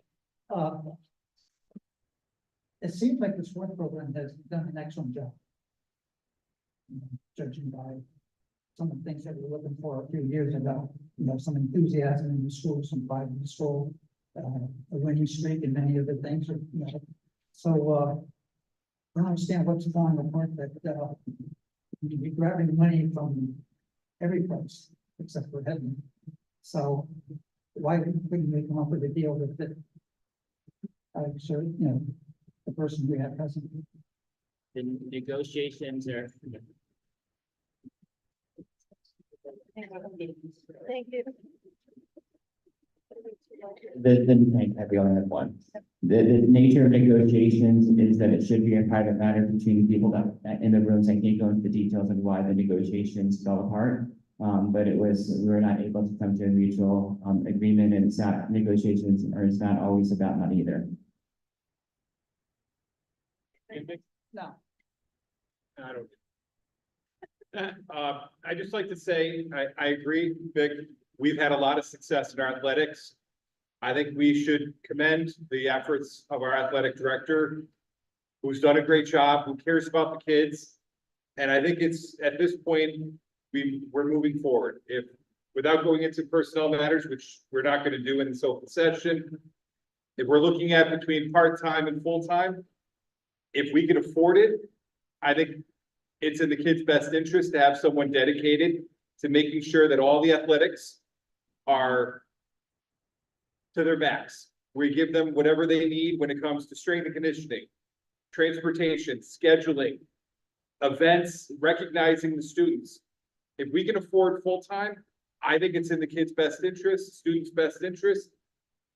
It seems like the sport program has done an excellent job. Judging by some of the things that we were looking for a few years ago, some enthusiasm in the school, some pride in the school, a winning streak and many of the things, so, I don't understand what's going on that, you'd be grabbing money from every place except for heaven. So why couldn't we come up with a deal that I'm sure, the person we have present. The negotiations are. Thank you. We only have one. The nature of negotiations is that it should be a private matter between the people that in the rooms. I can't go into the details of why the negotiations fell apart. But we were not able to come to a mutual, agreement, and it's not negotiations, or it's not always about money either. No. I don't. I just like to say, I agree, Vic, we've had a lot of success in our athletics. I think we should commend the efforts of our athletic director, who's done a great job, who cares about the kids. And I think it's, at this point, we're moving forward. If, without going into personnel matters, which we're not gonna do in this open session, if we're looking at between part-time and full-time, if we can afford it, I think it's in the kids' best interest to have someone dedicated to making sure that all the athletics are to their max. We give them whatever they need when it comes to strength and conditioning, transportation, scheduling, events, recognizing the students. If we can afford full-time, I think it's in the kids' best interest, students' best interest.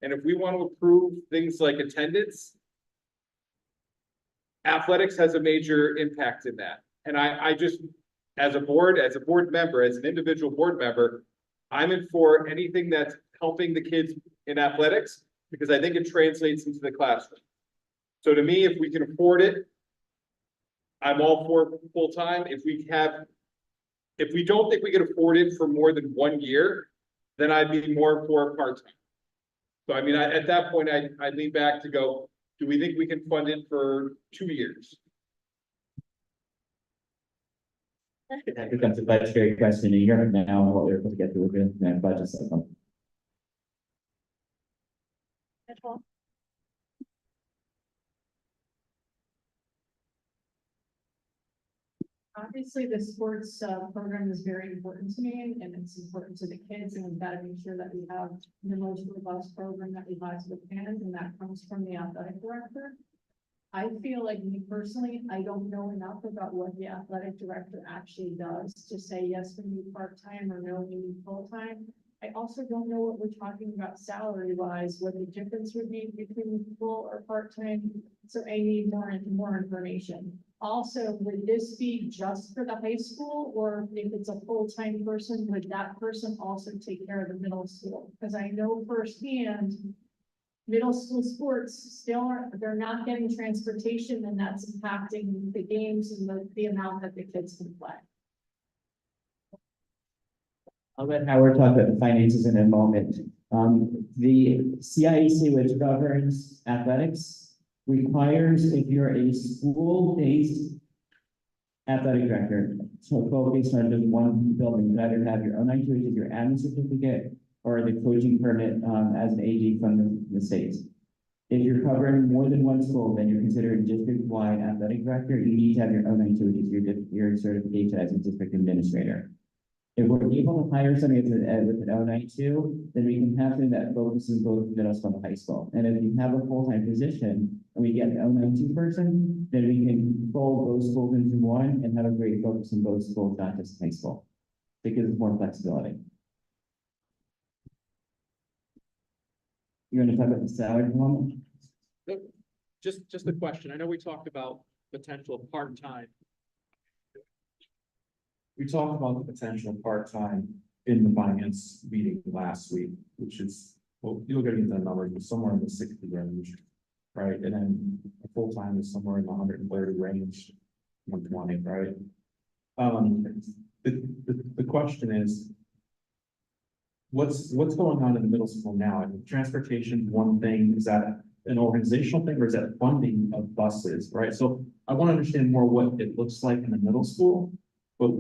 And if we want to approve things like attendance, athletics has a major impact in that. And I just, as a board member, as an individual board member, I'm in for anything that's helping the kids in athletics, because I think it translates into the classroom. So to me, if we can afford it, I'm all for full-time. If we don't think we can afford it for more than 1 year, then I'd be more for part-time. So I mean, at that point, I lean back to go, do we think we can fund it for 2 years? That becomes a budgetary question a year from now, and what we're able to get through within that budget cycle. Obviously, the sports program is very important to me, and it's important to the kids, and we've got to make sure that we have the most robust program that we possibly can, and that comes from the athletic director. I feel like, me personally, I don't know enough about what the athletic director actually does to say, yes, we need part-time, or no, we need full-time. I also don't know what we're talking about salary-wise, what the difference would be between full or part-time, so I need more information. Also, would this be just for the high school, or if it's a full-time person, would that person also take care of the middle school? Because I know firsthand, middle school sports still they're not getting transportation, and that's impacting the games and the amount that the kids can play. I'll let Howard talk about the finances in a moment. The CIAC, which governs athletics, requires, if you're a school-based athletic director, so focused on just one building, you either have your own IT, which is your admin certificate, or the coaching permit as an AD from the state. If you're covering more than one school, then you're considered district-wide athletic director. You need to have your own IT, which is your certification as a district administrator. If we're able to hire somebody with an O92, then we can have something that focuses both middle school and high school. And if you have a full-time position and we get an O92 person, then we can fold those schools into one and have a great focus in both schools, not just high school. It gives us more flexibility. You're going to talk about the salary moment? Just a question. I know we talked about potential part-time. We talked about the potential part-time in the finance meeting last week, which is, well, you'll get into the numbers, but somewhere in the 60 range, right? And then a full-time is somewhere in the 130 range, 120, right? The question is, what's going on in the middle school now? I mean, transportation, one thing, is that an organizational thing, or is that funding of buses, right? So I want to understand more what it looks like in the middle school, but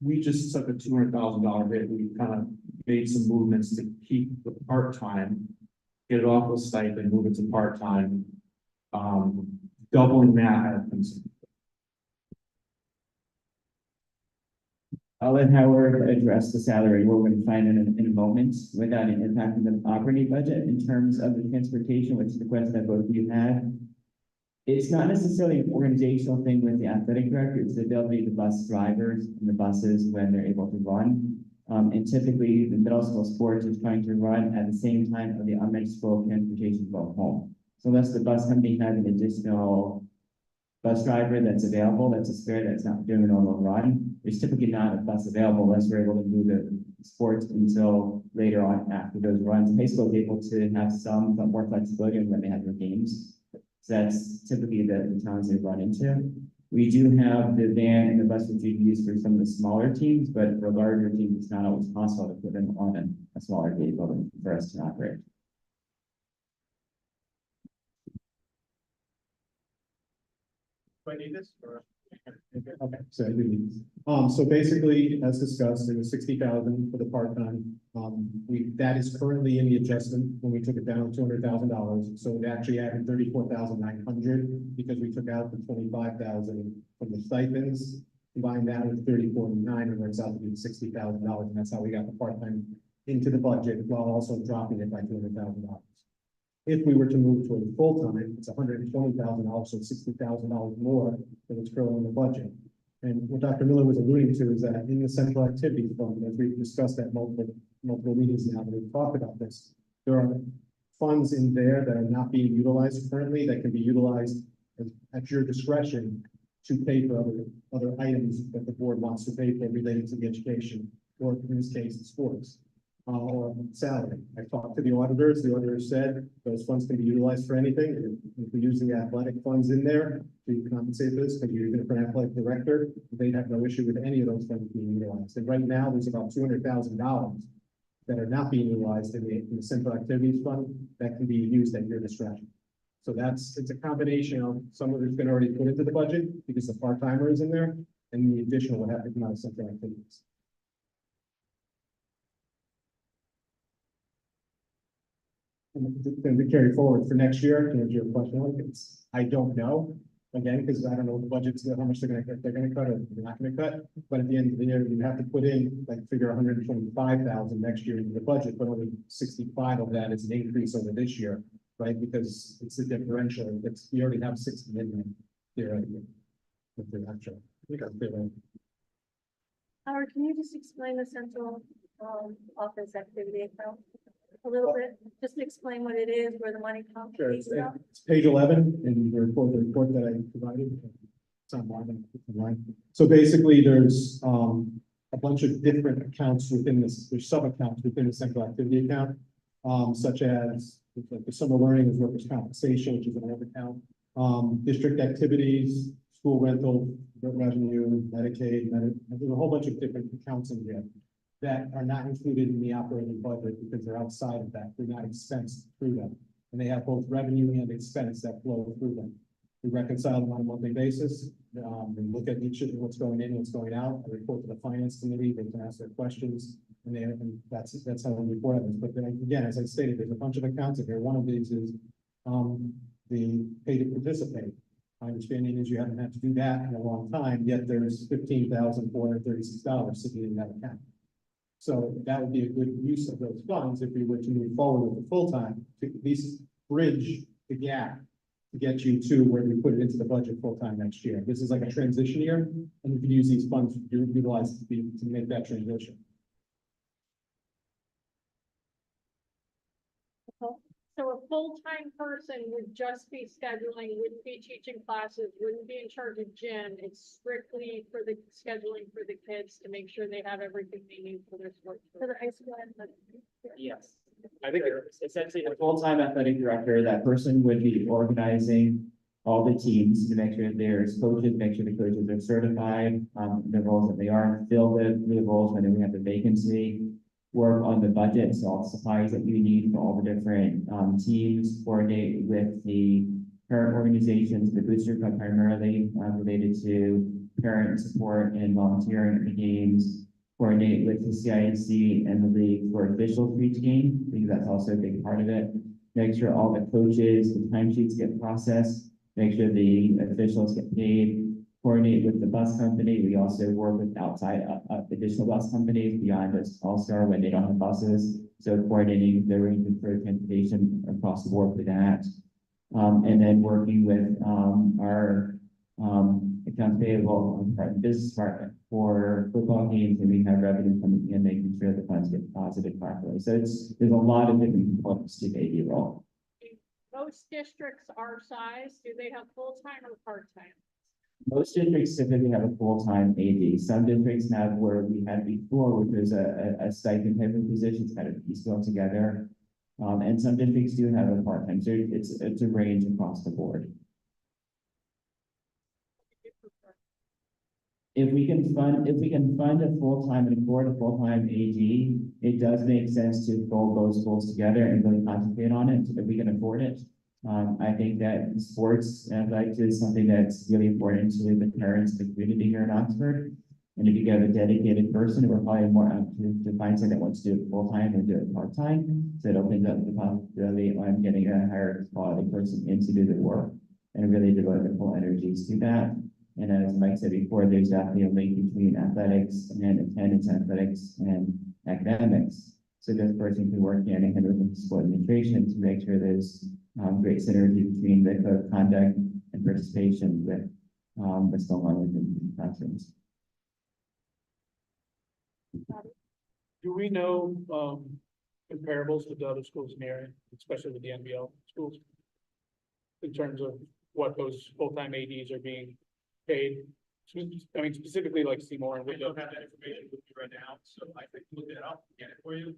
we just took a $200,000 hit. We kind of made some movements to keep the part-time, get it off of stipend, move it to part-time, doubling that. I'll let Howard address the salary. We're going to find in a moment without it impacting the operating budget. In terms of the transportation, which is the question that both of you had, it's not necessarily an organizational thing with the athletic director. It's the ability of the bus drivers and the buses when they're able to run. And typically, the middle school sports is trying to run at the same time of the elementary school transportation go home. So unless the bus company has an additional bus driver that's available, that's a spare, that's not doing a normal run, there's typically not a bus available unless we're able to move the sports until later on after those runs. High school is able to have some more flexibility when they have their games. So that's typically the towns they run into. We do have the van and the bus which we use for some of the smaller teams, but for larger teams, it's not always possible to put them on a smaller vehicle for us to operate. Do I need this or? Okay, so I do need this. So basically, as discussed, it was 60,000 for the part-time. That is currently in the adjustment when we took it down $200,000. So it actually added 34,900 because we took out the 25,000 from the stipends. Combine that with 34,900, it works out to be $60,000, and that's how we got the part-time into the budget while also dropping it by $200,000. If we were to move to a full-time, it's $120,000, so $60,000 more than what's currently in the budget. And what Dr. Miller was alluding to is that in the central activities fund, as we've discussed at multiple meetings now that we've talked about this, there are funds in there that are not being utilized currently that can be utilized at your discretion to pay for other items that the board wants to pay for related to the education, or in this case, sports. Or salary. I talked to the auditors said those funds can be utilized for anything. If we use the athletic funds in there to compensate this, because you're even for an athletic director, they'd have no issue with any of those funds being utilized. And right now, there's about $200,000 that are not being utilized in the central activities fund that can be used at your discretion. So it's a combination of some of it's been already put into the budget because the part-timer is in there, and the additional would have to come out of central activities. Then we carry forward for next year, to answer your question, I don't know, again, because I don't know the budgets, how much they're gonna cut, or they're not gonna cut. But at the end of the year, you have to put in, like, figure 125,000 next year into the budget, but only 65 of that is an increase over this year, right? Because it's a differential, you already have 60 in there, with the actual. Howard, can you just explain the central office activity account a little bit? Just explain what it is, where the money comes Sure, from. it's page 11 in the report that I provided. It's online. So basically, there's a bunch of different accounts within this, there's sub-accounts within the central activity account, such as like the summer learning is workers' compensation, which is another account, district activities, school rental, revenue, Medicaid, there's a whole bunch of different accounts in here that are not included in the operating budget because they're outside of that. They're not expensed through them. And they have both revenue and expense that flow through them. We reconcile them on a monthly basis. We look at each of what's going in, what's going out. I report to the finance committee. They can ask their questions, and that's how we report on this. But then again, as I stated, there's a bunch of accounts in here. One of these is the pay to participate. My understanding is you haven't had to do that in a long time, yet there's $15,436 sitting in that account. So that would be a good use of those funds if we were to move forward with the full-time, to at least bridge the gap to get you to where we put it into the budget full-time next year. This is like a transition year, and you can use these funds to utilize to make that transition. So a full-time person would just be scheduling, wouldn't be teaching classes, wouldn't be in charge of gym. It's strictly for the scheduling for the kids to make sure they have everything they need for their sport. For the high school and Yes. I think It's essentially the full-time athletic director. That person would be organizing all the teams to make sure there's coaches, make sure the coaches are certified, the roles that they are, fill the roles when we have the vacancy, work on the budget, so all the supplies that you need for all the different teams, coordinate with the parent organizations, the booster club primarily related to parent support and volunteering at the games, coordinate with the CINC and the league for officials for each game, because that's also a big part of it. Make sure all the coaches, the timesheets get processed, make sure the officials get paid, coordinate with the bus company. We also work with outside additional bus companies beyond just All-Star when they don't have buses. So coordinating the arrangement for transportation across the board for that. And then working with our accounts payable business department for football games, and we have revenue coming in, making sure the funds get deposited properly. So there's a lot of different components to the AD role. Most districts our size, do they have full-time or part-time? Most districts typically have a full-time AD. Some districts have where we had before, which was a stipend type of position, it's kind of piecemeal together. And some districts do have a part-time, so it's a range across the board. If we can fund a full-time and afford a full-time AD, it does make sense to fold those goals together and really concentrate on it if we can afford it. I think that sports athletics is something that's really important to the parents, the community here in Oxford. And if you get a dedicated person, we're probably more apt to find someone that wants to do it full-time and do it part-time. So it opens up the possibility on getting a higher quality person in to do the work and really devote their full energies to that. And as Mike said before, there's definitely a link between athletics and attendance athletics and academics. So this person can work hand in hand with the school administration to make sure there's great synergy between the code of conduct and participation with what's going on within classrooms. Do we know, comparables with the other schools in the area, especially with the NBL schools? In terms of what those full-time ADs are being paid? I mean, specifically like Seymour and. I don't have that information with me right now, so I could look that up, and get it for you.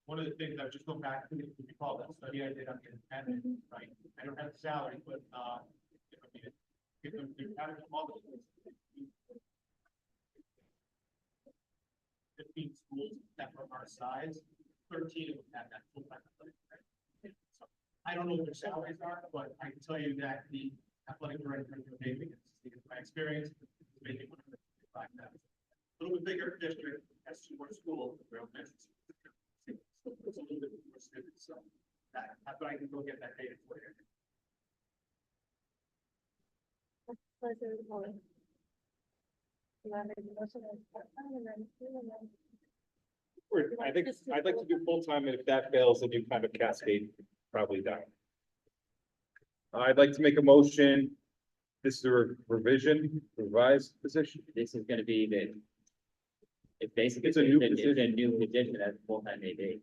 One of the things I was just going back to, if you recall that study I did on the independent, right? I don't have the salary, but, if I'm out of all the 15 schools that were our size, 13 of them had that full-time athletic director. So I don't know what their salaries are, but I can tell you that the athletic director of Navy, my experience, is making $155,000. A little bit bigger district, has 2 more schools, real business. It's a little bit more students, so that, but I can go get that data for you. I think I'd like to do full-time, and if that fails, then you kind of cascade probably down. I'd like to make a motion. This is a revised position. This is gonna be it's basically It's a new it's position. a new position as a full-time AD.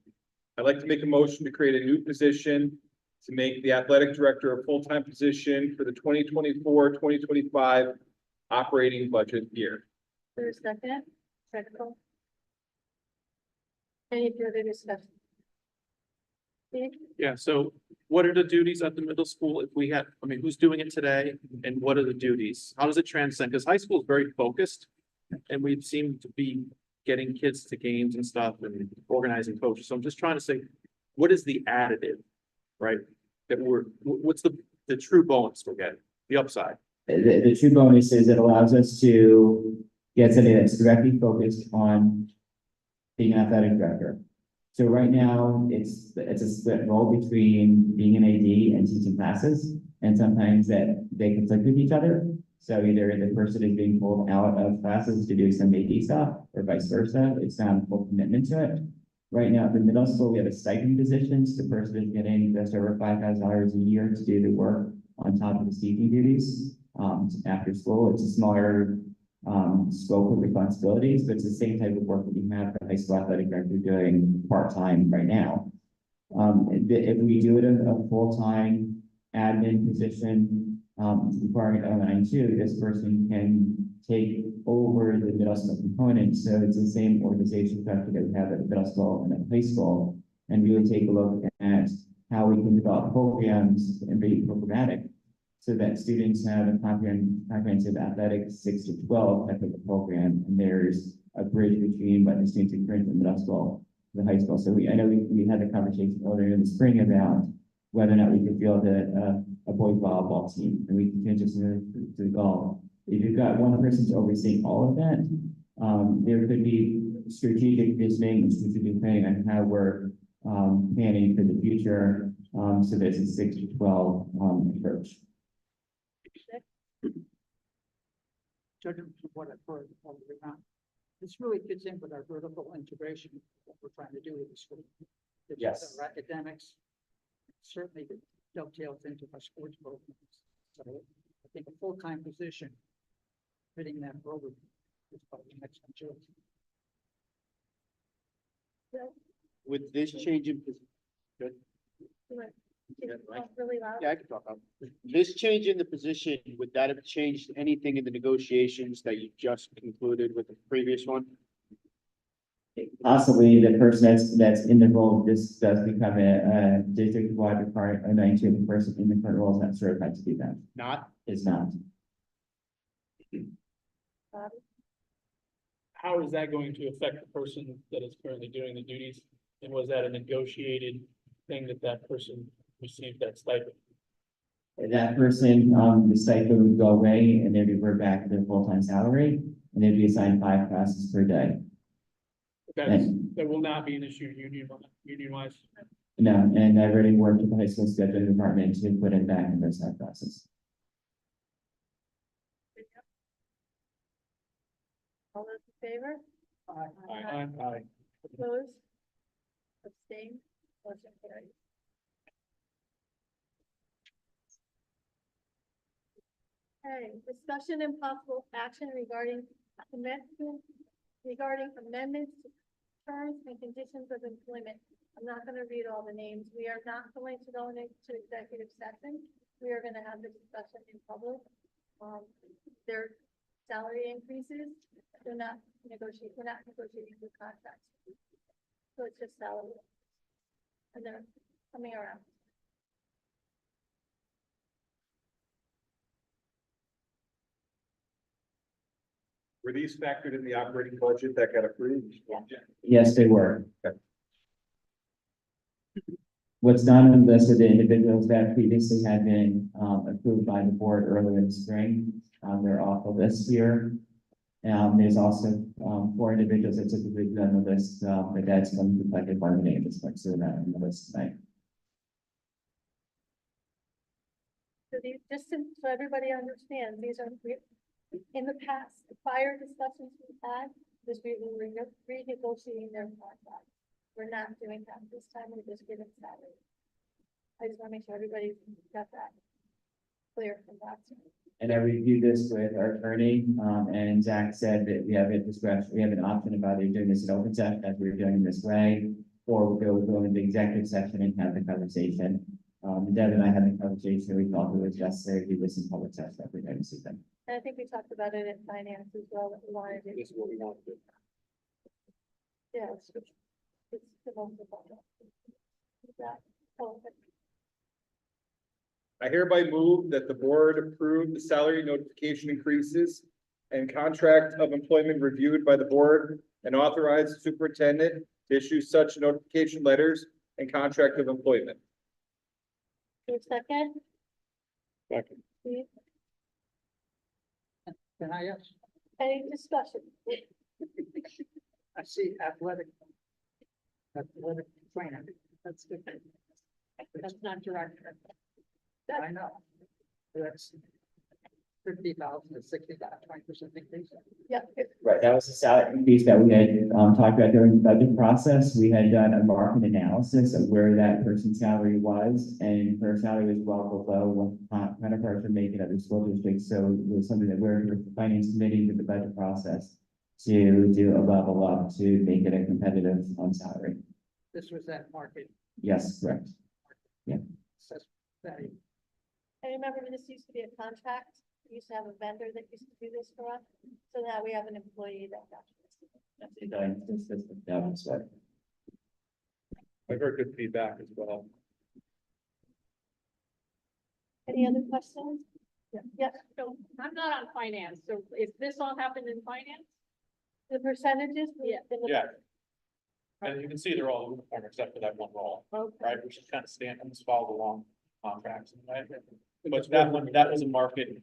I'd like to make a motion to create a new position to make the athletic director a full-time position for the 2024-2025 operating budget year. There's second. Any further discussion? Steve? Yeah, so what are the duties at the middle school if we had, I mean, who's doing it today and what are the duties? How does it transcend? Because high school is very focused and we seem to be getting kids to games and stuff and organizing coaches. So I'm just trying to say, what is the additive, right? That what's the true bonus we're getting, the upside? The true bonus is it allows us to get something that's directly focused on being an athletic director. So right now, it's a split role between being an AD and teaching classes, and sometimes that they conflict with each other. So either the person is being pulled out of classes to do some AD stuff, or vice versa. It's not a full commitment to it. Right now, at the middle school, we have a stipend position. So the person is getting just over $5,000 a year to do the work on top of the teaching duties. After school, it's a smaller scope of responsibilities, but it's the same type of work that we have the high school athletic director doing part-time right now. If we do it a full-time admin position, requiring an 092, this person can take over the middle school component. So it's the same organization structure that we have at the middle school and at high school, and really take a look at how we can develop programs and be programmatic, so that students have a comprehensive athletic 6 to 12 type of a program, and there's a bridge between what the students experience in middle school to the high school. So I know we had a conversation earlier in the spring about whether or not we could field a boys volleyball team, and we can transition to golf. If you've got one person overseeing all of that, there could be strategic visioning and strategic planning on how we're planning for the future. So there's a 6 to 12 approach. Judging from what I've heard all the way around, this really fits in with our vertical integration that we're trying to do with the school. It's Yes. Our academics, certainly dovetails into our sports programs. So I think a full-time position fitting that program is probably the next one choice. With this change in, good. Really loud. Yeah, I can talk about it. This change in the position, would that have changed anything in the negotiations that you just concluded with the previous one? Possibly the person that's in the role, this does become a district-wide requirement, and then the person in the current role is not certified to do that. Not? Is not. How is that going to affect the person that is currently doing the duties? And was that a negotiated thing that that person received that stipend? That person, the stipend would go away and they'd revert back to their full-time salary, and they'd be assigned 5 classes per day. That will not be an issue union wise. No, and I've already worked with the high school scheduling department to put it back in those 5 classes. All those in favor? Aye. Opposed? Abstained? Motion carries. Okay, discussion and possible action regarding amendments to terms and conditions of employment. I'm not gonna read all the names. We are not going to go into executive session. We are gonna have the discussion in public. Their salary increases, we're not negotiating the contracts. So it's just salary. And they're coming around. Were these factored in the operating budget that got approved? Yes, they were. What's not on the list of the individuals that previously had been approved by the board earlier in the spring, they're off the list here. There's also 4 individuals that typically be on the list, but that's going to be collective bargaining at this point, so they're not on the list tonight. So these, so everybody understands, these are, in the past, the prior discussions we've had, this we were renegotiating their contract. We're not doing that this time, we're just giving salary. I just want to make sure everybody's got that clear from that. And I reviewed this with our attorney, and Zach said that we have a discretion, we have an option about either doing this in open session as we're doing this way, or we'll go into the executive session and have the conversation. Deb and I had the conversation, we thought it was necessary to do this in public session if we're going to see them. And I think we talked about it in finance as well, that we wanted to. This is what we want to do. Yeah, it's the most important. That, I hereby move that the board approve the salary notification increases and contract of employment reviewed by the board and authorize the superintendent to issue such notification letters and contract of employment. your second, Second. Steve, Can I ask? any discussion? I see athletic trainer. That's good. That's not director. I know. That's 50,000 to 60,000, 20% increase. Yeah. Right, that was the salary increase that we had talked about during the budget process. We had done a market analysis of where that person's salary was, and her salary was well below what counterparts are making at the school district. So it was something that we're with the finance committee with the budget process to do a level up to make it a competitive salary. This was that market. Yes, correct. Yeah. Value. I remember this used to be a contract. We used to have a vendor that used to do this for us. So now we have an employee that does this. That was what. I've heard good feedback as well. Any other questions? Yes, So I'm not on finance, so if this all happened in finance? The percentages? Yeah. And you can see they're all uniform except for that one role, right, which is kind of standard, just follow along contracts. Right? But that was a market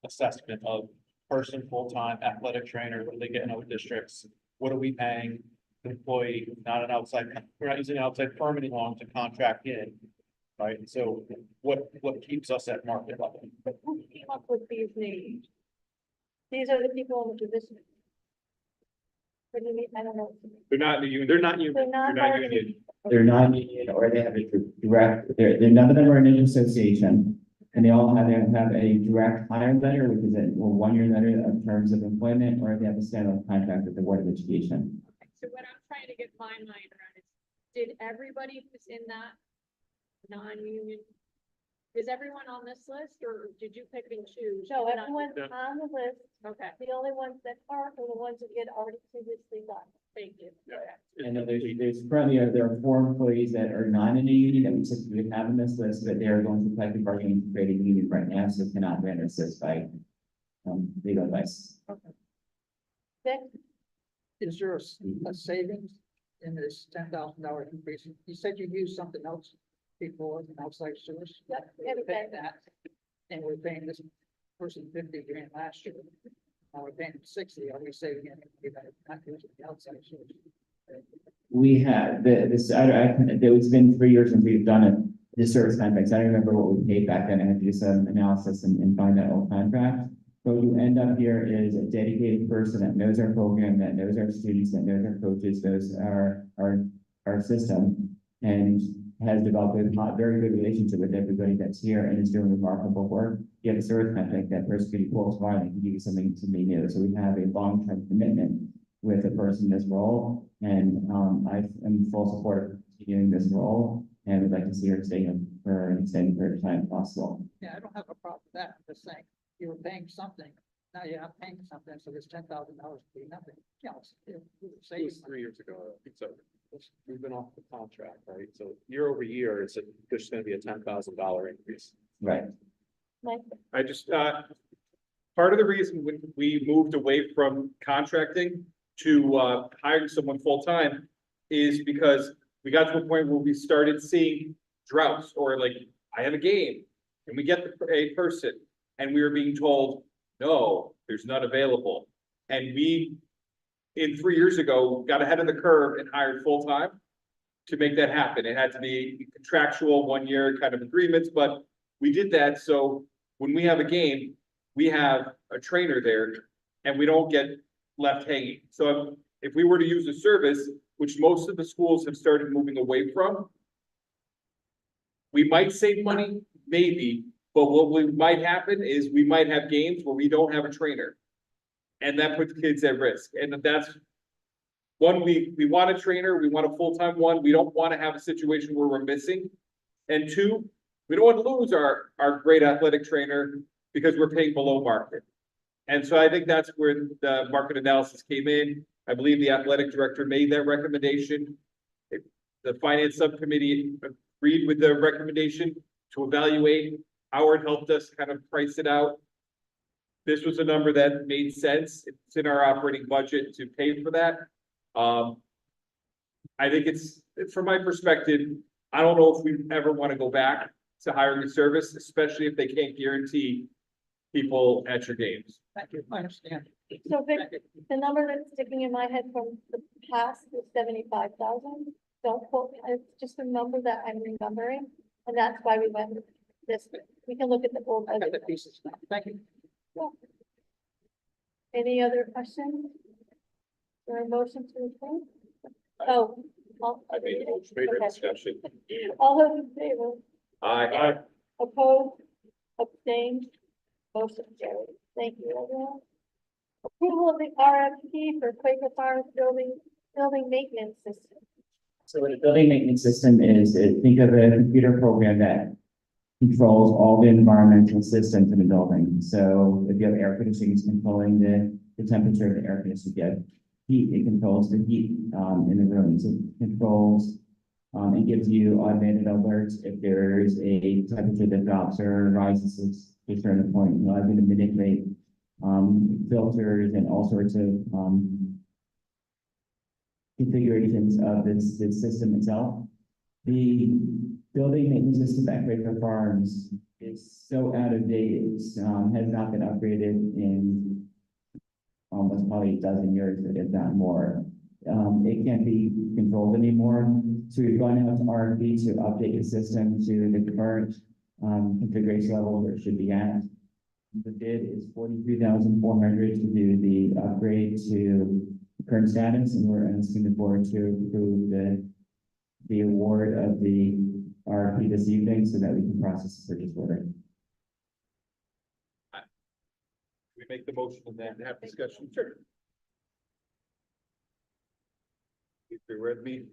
assessment of person, full-time athletic trainer, what do they get in other districts? What are we paying the employee, not an outside, we're not using an outside firm any longer to contract in. Right, so what keeps us at market level? Who came up with these names? These are the people in the position. What do you mean? I don't know. They're not in the union. They're not union. They're not union. They're non-union or they have a direct, they're none of them are in an association. And they all have a direct hire letter, which is a 1-year letter of terms of employment, or they have a standard contract with the Board of Education. So what I'm trying to get my mind around is, did everybody who's in that non-union? Is everyone on this list or did you pick and choose? So everyone's Yeah. on the list, Okay, the only ones that aren't are the ones that get already previously done. thank you. And then there's currently, there are 4 employees that are not in a union that we typically have in this list, but they are going to collective bargaining to create a union right now, so cannot grant assist by legal advice. Vic? Is there a savings in this $10,000 increase? You said you used something else before, an outside source? Yep, We're everything. paying that, and we're paying this person 50 grand last year. Now we're paying 60, are we saving anything by not using the outside source? We have, it's been 3 years since we've done it, the service contracts. I don't remember what we paid back then. I had to do some analysis and find that old contract. But what you end up here is a dedicated person that knows our program, that knows our students, that knows our coaches, knows our system, and has developed a very good relationship with everybody that's here and is doing remarkable work. You have a service contract, that person can close by and can give you something new. So we have a long-term commitment with a person in this role. And I am in full support of continuing this role and would like to see her stay in for an extended period of time if possible. Yeah, I don't have a problem with that, I'm just saying, you were paying something, now you're not paying something, so this $10,000 would be nothing. You know, It was 3 years ago, I think so. We've been off the contract, right? So year over year, there's gonna be a $10,000 increase. Right. Mike? I just, part of the reason when we moved away from contracting to, hiring someone full-time is because we got to a point where we started seeing droughts or like, I have a game and we get a person and we were being told, no, there's none available. And we, in 3 years ago, got ahead of the curve and hired full-time to make that happen. It had to be contractual 1-year kind of agreements, but we did that. So when we have a game, we have a trainer there and we don't get left hanging. So if we were to use a service, which most of the schools have started moving away from, we might save money, maybe, but what might happen is we might have games where we don't have a trainer. And that puts kids at risk. And that's one, we want a trainer, we want a full-time one. We don't want to have a situation where we're missing. And 2, we don't want to lose our great athletic trainer because we're paying below market. And so I think that's where the market analysis came in. I believe the athletic director made that recommendation. The finance subcommittee agreed with the recommendation to evaluate. Howard helped us kind of price it out. This was a number that made sense. It's in our operating budget to pay for that. I think it's from my perspective, I don't know if we ever want to go back to hiring a service, especially if they can't guarantee people at your games. Thank you, I understand. So Vic, the number that's sticking in my head from the past is 75,000. Don't quote me, it's just a number that I'm remembering, and that's why we went with this. We can look at the old I got the budget. pieces now, thank you. Any other questions? Or a motion to approve? Oh. I made a motion, favorite discussion. All those in favor? Aye. Opposed? Abstained? Motion carried. Thank you, everyone. Approval of the RFP for Quaker Farms building maintenance system. So what a building maintenance system is, think of a computer program that controls all the environmental systems in a building. So if you have air conditioning, it's controlling the temperature of the air conditioning. If you have heat, it controls the heat in the room. So it controls and gives you automated alerts if there is a temperature that drops or rises to a certain point. You know, I'm going to manipulate filters and all sorts of configurations of this system itself. The building maintenance system at Quaker Farms is so out of date, has not been upgraded in almost probably a dozen years, if not more. It can't be controlled anymore. So we've gone out to RFP to update the system to the current configuration level where it should be at. The bid is $43,400 to do the upgrade to current status, and we're asking the board to approve the award of the RFP this evening so that we can process the purchase order. We make the motion and then have discussion. Sure. If you're with me,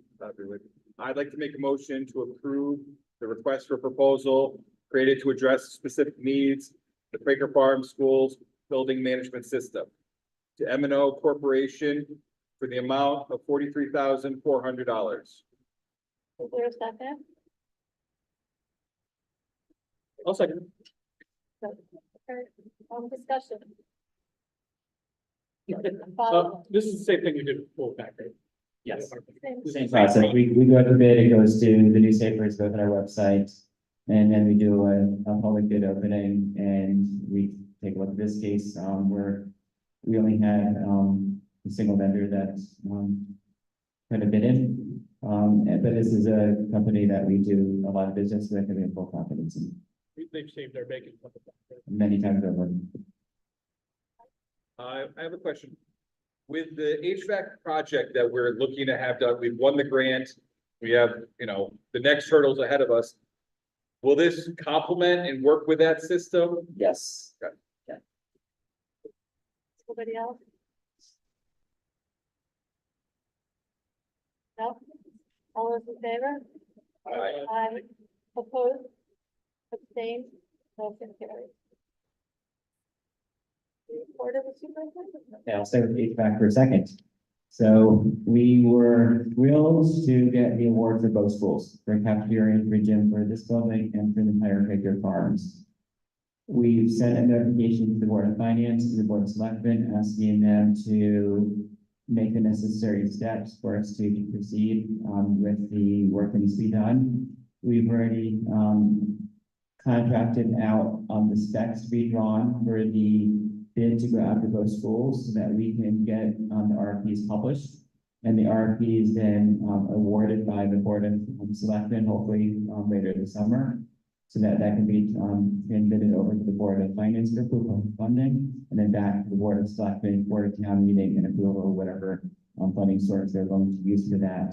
I'd like to make a motion to approve the request for proposal created to address specific needs, the Quaker Farm Schools Building Management System to M and O Corporation for the amount of $43,400. Is there a second? I'll second. Okay, discussion. So this is the same thing we did with full back, right? Yes. Same process. We go to bid, it goes to the newspapers, goes on our website. And then we do a public bid opening and we take a look at this case, where we only had, a single vendor that, kind of bid in. But this is a company that we do a lot of business with and we have full confidence in They've saved their bacon. many times over. I have a question. With the HVAC project that we're looking to have done, we've won the grant. We have, the next hurdles ahead of us. Will this complement and work with that system? Yes. Anybody else? No? All those in favor? Aye. Opposed? Abstained? Motion carries. Report of the superintendent. Yeah, I'll stay with HVAC for a second. So we were thrilled to get the award for both schools, for cafeteria and for gym for this building and for the entire Quaker Farms. We've sent a notification to the Board of Finance, to the Board of Selectmen, asking them to make the necessary steps for us to proceed with the work that needs to be done. We've already contracted out the specs to be drawn for the bid to go out to both schools so that we can get the RFPs published. And the RFP is then awarded by the Board of Selectmen, hopefully later this summer. So that can be transmitted over to the Board of Finance for approval of funding, and then back to the Board of Selectmen, Board of Town Meeting and approval of whatever funding source they're going to use for that.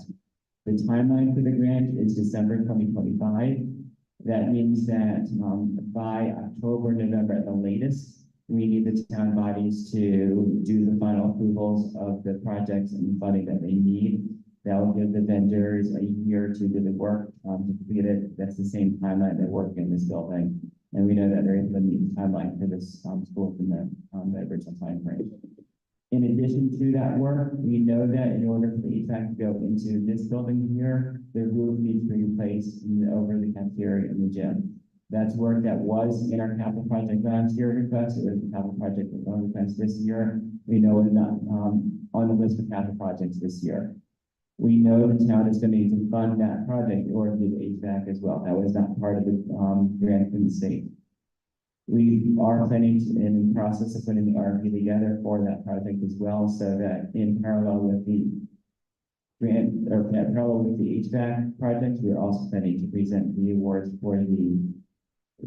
The timeline for the grant is December 2025. That means that by October, November at the latest, we need the town bodies to do the final approvals of the projects and funding that they need. That will give the vendors a year to do the work to complete it. That's the same timeline they're working in this building. And we know that they're able to meet the timeline for this school from the original timeframe. In addition to that work, we know that in order for the HVAC to go into this building here, the roof needs to be replaced over the cafeteria and the gym. That's work that was in our capital project last year request. It was a capital project request this year. We know it's not on the list of capital projects this year. We know the town is going to need to fund that project or do the HVAC as well. That was not part of the grant from the state. We are planning in the process of putting the RFP together for that project as well, so that in parallel with the grant or parallel with the HVAC project, we are also planning to present the awards for the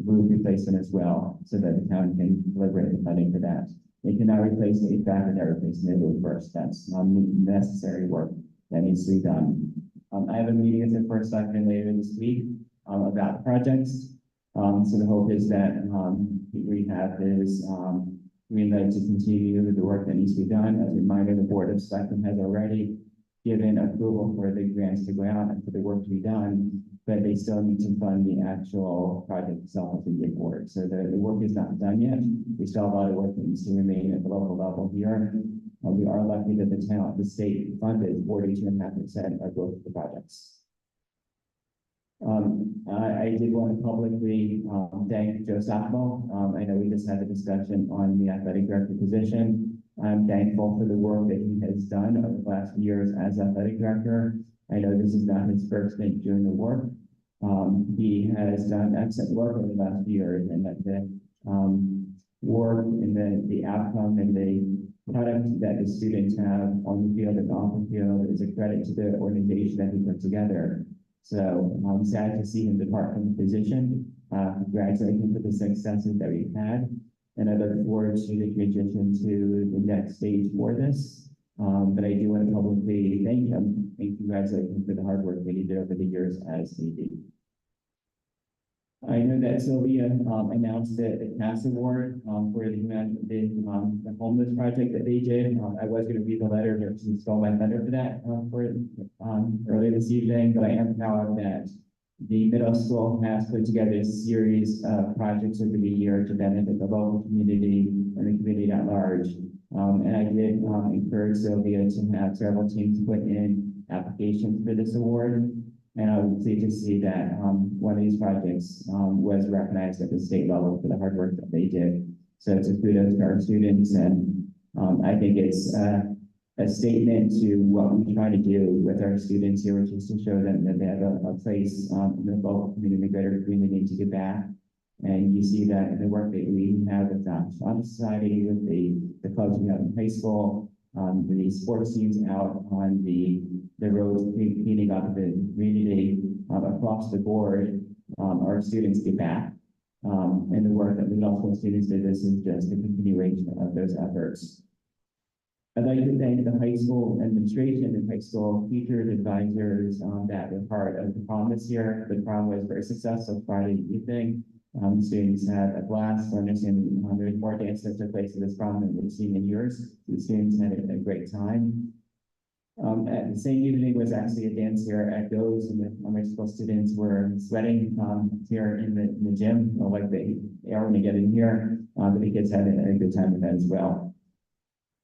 roof replacement as well, so that the town can deliberate the funding for that. They cannot replace the HVAC without replacing the roof first. That's necessary work that needs to be done. I have a meeting with the first selectman later this week about projects. So the hope is that we have this green light to continue the work that needs to be done. As a reminder, the Board of Selectmen has already given approval for the grants to go out and for the work to be done, but they still need to fund the actual project itself to get forward. So the work is not done yet. We still have a lot of work that needs to remain at the local level here. We are lucky that the state funded 42.5% of both of the projects. I did want to publicly thank Joe Sockmo. I know we just had a discussion on the athletic director position. I'm thankful for the work that he has done over the last years as athletic director. I know this is not his first stint doing the work. He has done excellent work over the last few years, and that the work and the outcome and the product that the students have on the field and off the field is a credit to the organization that he put together. So I'm sad to see him depart from the position. Congratulate him for the successes that we've had. And I look forward to the transition to the next stage for this. But I do want to publicly thank him and congratulate him for the hard work that he did over the years as AD. I know that Sylvia announced the CAS award for the homeless project that they did. I was going to read the letter, but she stole my thunder for that earlier this evening. But I am proud that The middle school has put together a series of projects over the year to benefit the local community and the community at large. And I did encourage Sylvia to have several teams put in applications for this award. And I was pleased to see that one of these projects was recognized at the state level for the hard work that they did. So it's a kudos to our students, and I think it's a statement to what we try to do with our students here, which is to show them that they have a place in the local community, the greater community, to give back. And you see that in the work that we have with the Honor Society, with the clubs we have in high school, the sports teams out on the roads, cleaning up the community across the board. Our students give back. And the work that the middle school students did, this is just a continuation of those efforts. I'd like to thank the high school administration and high school teachers, advisors that were part of the prom this year. The prom was very successful Friday evening. Students had a blast. For understanding there's more dance that took place at this prom than we've seen in years. The students had a great time. At the same evening was actually a dance here at Goes, and the elementary school students were sweating here in the gym, like they are when they get in here. But the kids had a good time with that as well.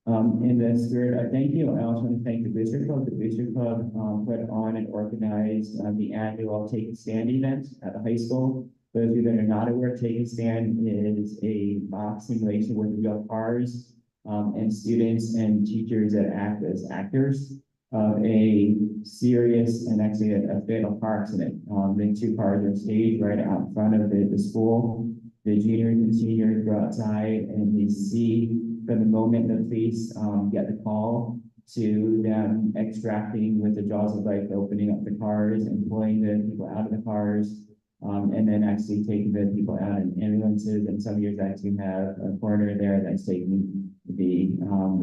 In the spirit of thank you, I also want to thank the Booster Club. The Booster Club put on and organized the annual Take a Stand event at the high school. Those of you that are not aware, Take a Stand is a mock simulation with real cars and students and teachers that act as actors of a serious and actually a fatal car accident. The two cars are staged right out in front of the school. The juniors and seniors go outside and they see from the moment the police get the call to them extracting with the jaws of life, opening up the cars and pulling the people out of the cars, and then actually taking the people out in ambulances. And some years actually have a coroner there that's taking the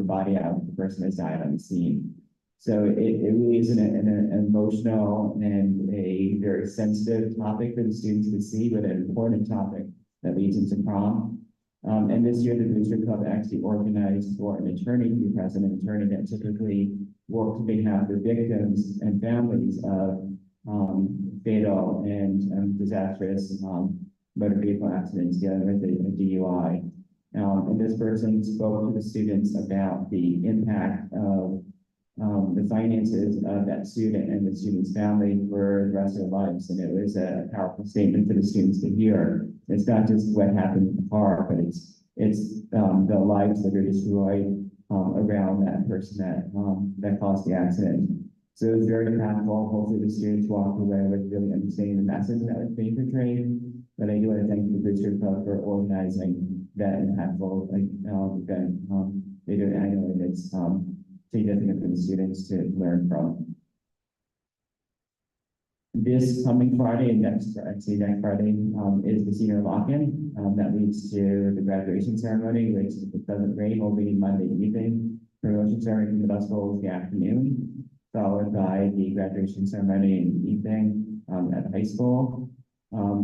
body out of the person that's died on the scene. So it really is an emotional and a very sensitive topic for the students to see, but an important topic that leads into prom. And this year, the Booster Club actually organized for an attorney to be present, an attorney that typically works on behalf of victims and families of fatal and disastrous motor vehicle accidents dealing with a DUI. And this person spoke to the students about the impact of the finances of that student and the student's family for the rest of their lives. And it was a powerful statement for the students to hear. It's not just what happened in the car, but it's the lives that are destroyed around that person that caused the accident. So it was very impactful. Hopefully the students walked away with really understanding the message that was being portrayed. But I do want to thank the Booster Club for organizing that impactful event. They do it annually, and it's significant for the students to learn from. This coming Friday and next Friday is the senior lock-in that leads to the graduation ceremony, which if it doesn't rain will be Monday evening. Promotion ceremony in the middle school is the afternoon, followed by the graduation ceremony in the evening at the high school.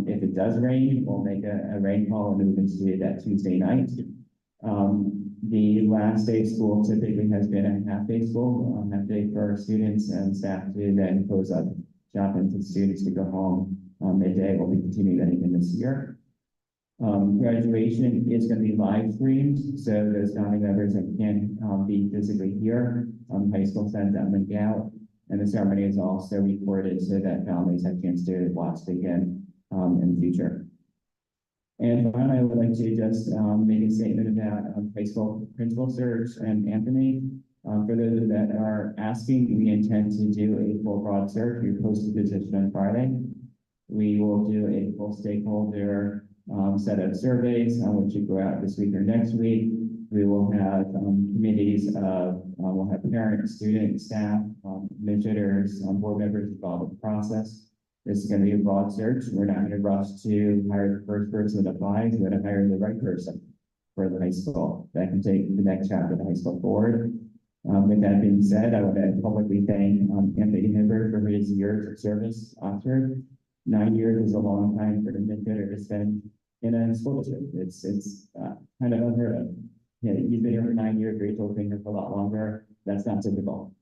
If it does rain, we'll make a rainfall and move into that Tuesday night. The last day of school typically has been a half-day school, half-day for our students and staff to then close up shop and for students to go home midday. We'll be continuing that again this year. Graduation is going to be live streamed, so those family members that can't be physically here, high school sends that link out, and the ceremony is also recorded so that families have a chance to watch it again in the future. And finally, I would like to just make a statement about high school principal search and Anthony. For those that are asking, we intend to do a full broad search. We posted the position on Friday. We will do a full stakeholder set of surveys, which should go out this week or next week. We will have committees of, we'll have parents, students, staff, administrators, board members involved in the process. This is going to be a broad search. We're not going to rush to hire the first person that applies. We're going to hire the right person for the high school that can take the next chapter of the high school forward. With that being said, I want to publicly thank Anthony Hibbert for his years of service. Oxford, 9 years is a long time for an administrator to spend in a school district. It's kind of unheard of. Yeah, you've been here for 9 years. Rachel's been here for a lot longer. That's not typical.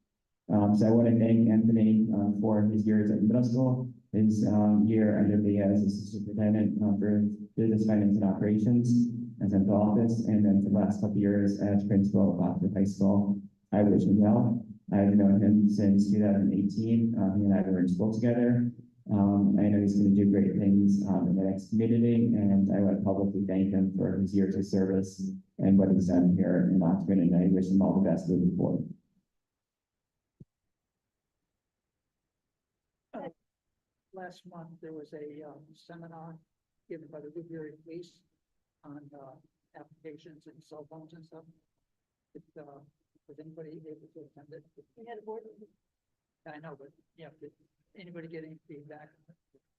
So I want to thank Anthony for his years at middle school, his year under the as assistant superintendent for business finance and operations as in office, and then for the last couple of years as principal of Oxford High School. I wish him well. I've known him since 2018. He and I were in school together. I know he's going to do great things in the next community, and I want to publicly thank him for his years of service and what he's done here in Oxford, and I wish him all the best moving forward. Last month, there was a seminar given by the Woodbury Police on applications and cell phones and stuff. Was anybody able to attend it? We had a board meeting. I know, but yeah, did anybody get any feedback?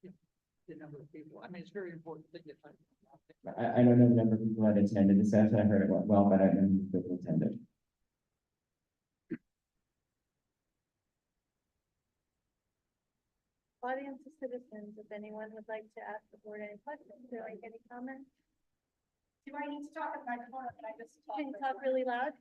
The number of people, I mean, it's very important to get. I don't know the number of people that attended the session. I heard it went well, but I don't know who people attended. Audience of citizens, if anyone would like to ask the board any questions or like any comments. Do I need to talk at the microphone or can I just talk? Can you talk really loud?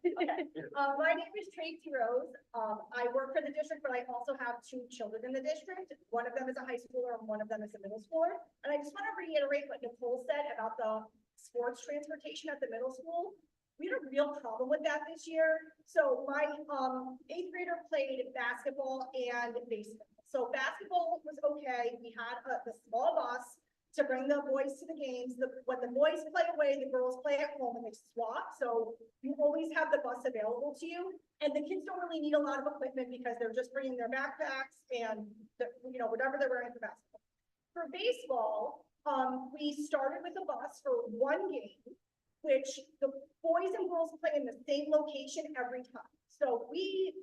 My name is Tracy Rose. I work for the district, but I also have two children in the district. One of them is a high schooler and one of them is a middle schooler. And I just want to reiterate what Nicole said about the sports transportation at the middle school. We had a real problem with that this year. So my 8th grader played basketball and baseball. So basketball was okay. We had the small bus to bring the boys to the games. When the boys play away, the girls play at home and they swap. So you always have the bus available to you. And the kids don't really need a lot of equipment because they're just bringing their backpacks and whatever they're wearing for basketball. For baseball, we started with a bus for one game, which the boys and girls play in the same location every time. So we,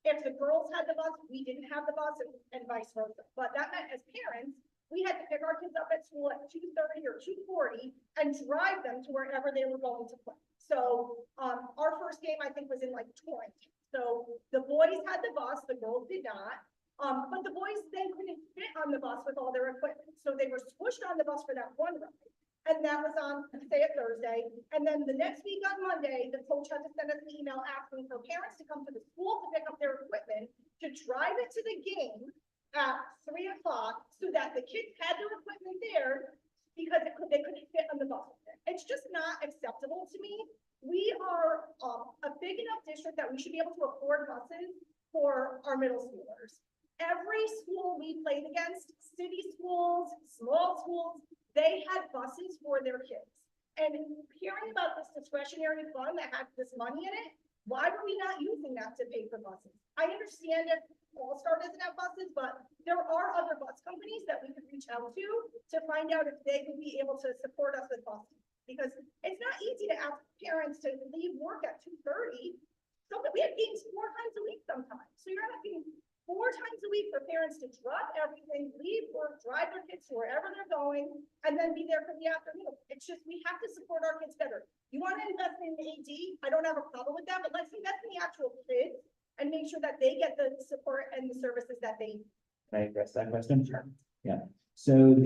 if the girls had the bus, we didn't have the bus and vice versa. But that meant as parents, we had to pick our kids up at school at 2:30 or 2:40 and drive them to wherever they were going to play. So our first game, I think, was in like Torrington. So the boys had the bus, the girls did not. But the boys then couldn't fit on the bus with all their equipment. So they were squished on the bus for that one ride. And that was on, say, a Thursday. And then the next week on Monday, the coach had to send us an email asking for parents to come to the school to pick up their equipment, to drive it to the game at 3 o'clock so that the kids had their equipment there because they couldn't fit on the bus. It's just not acceptable to me. We are a big enough district that we should be able to afford buses for our middle schoolers. Every school we played against, city schools, small schools, they had buses for their kids. And hearing about this discretionary fund that had this money in it, why were we not using that to pay for buses? I understand that All-Star doesn't have buses, but there are other bus companies that we could reach out to find out if they would be able to support us with buses. Because it's not easy to ask parents to leave work at 2:30. So we have games 4 times a week sometimes. So you're asking 4 times a week for parents to drop everything, leave work, drive their kids to wherever they're going, and then be there for the afternoon. It's just, we have to support our kids better. You want to invest in AD? I don't have a problem with that, but let's invest in the actual kids and make sure that they get the support and the services that they need. Can I address that question? Sure. Yeah, so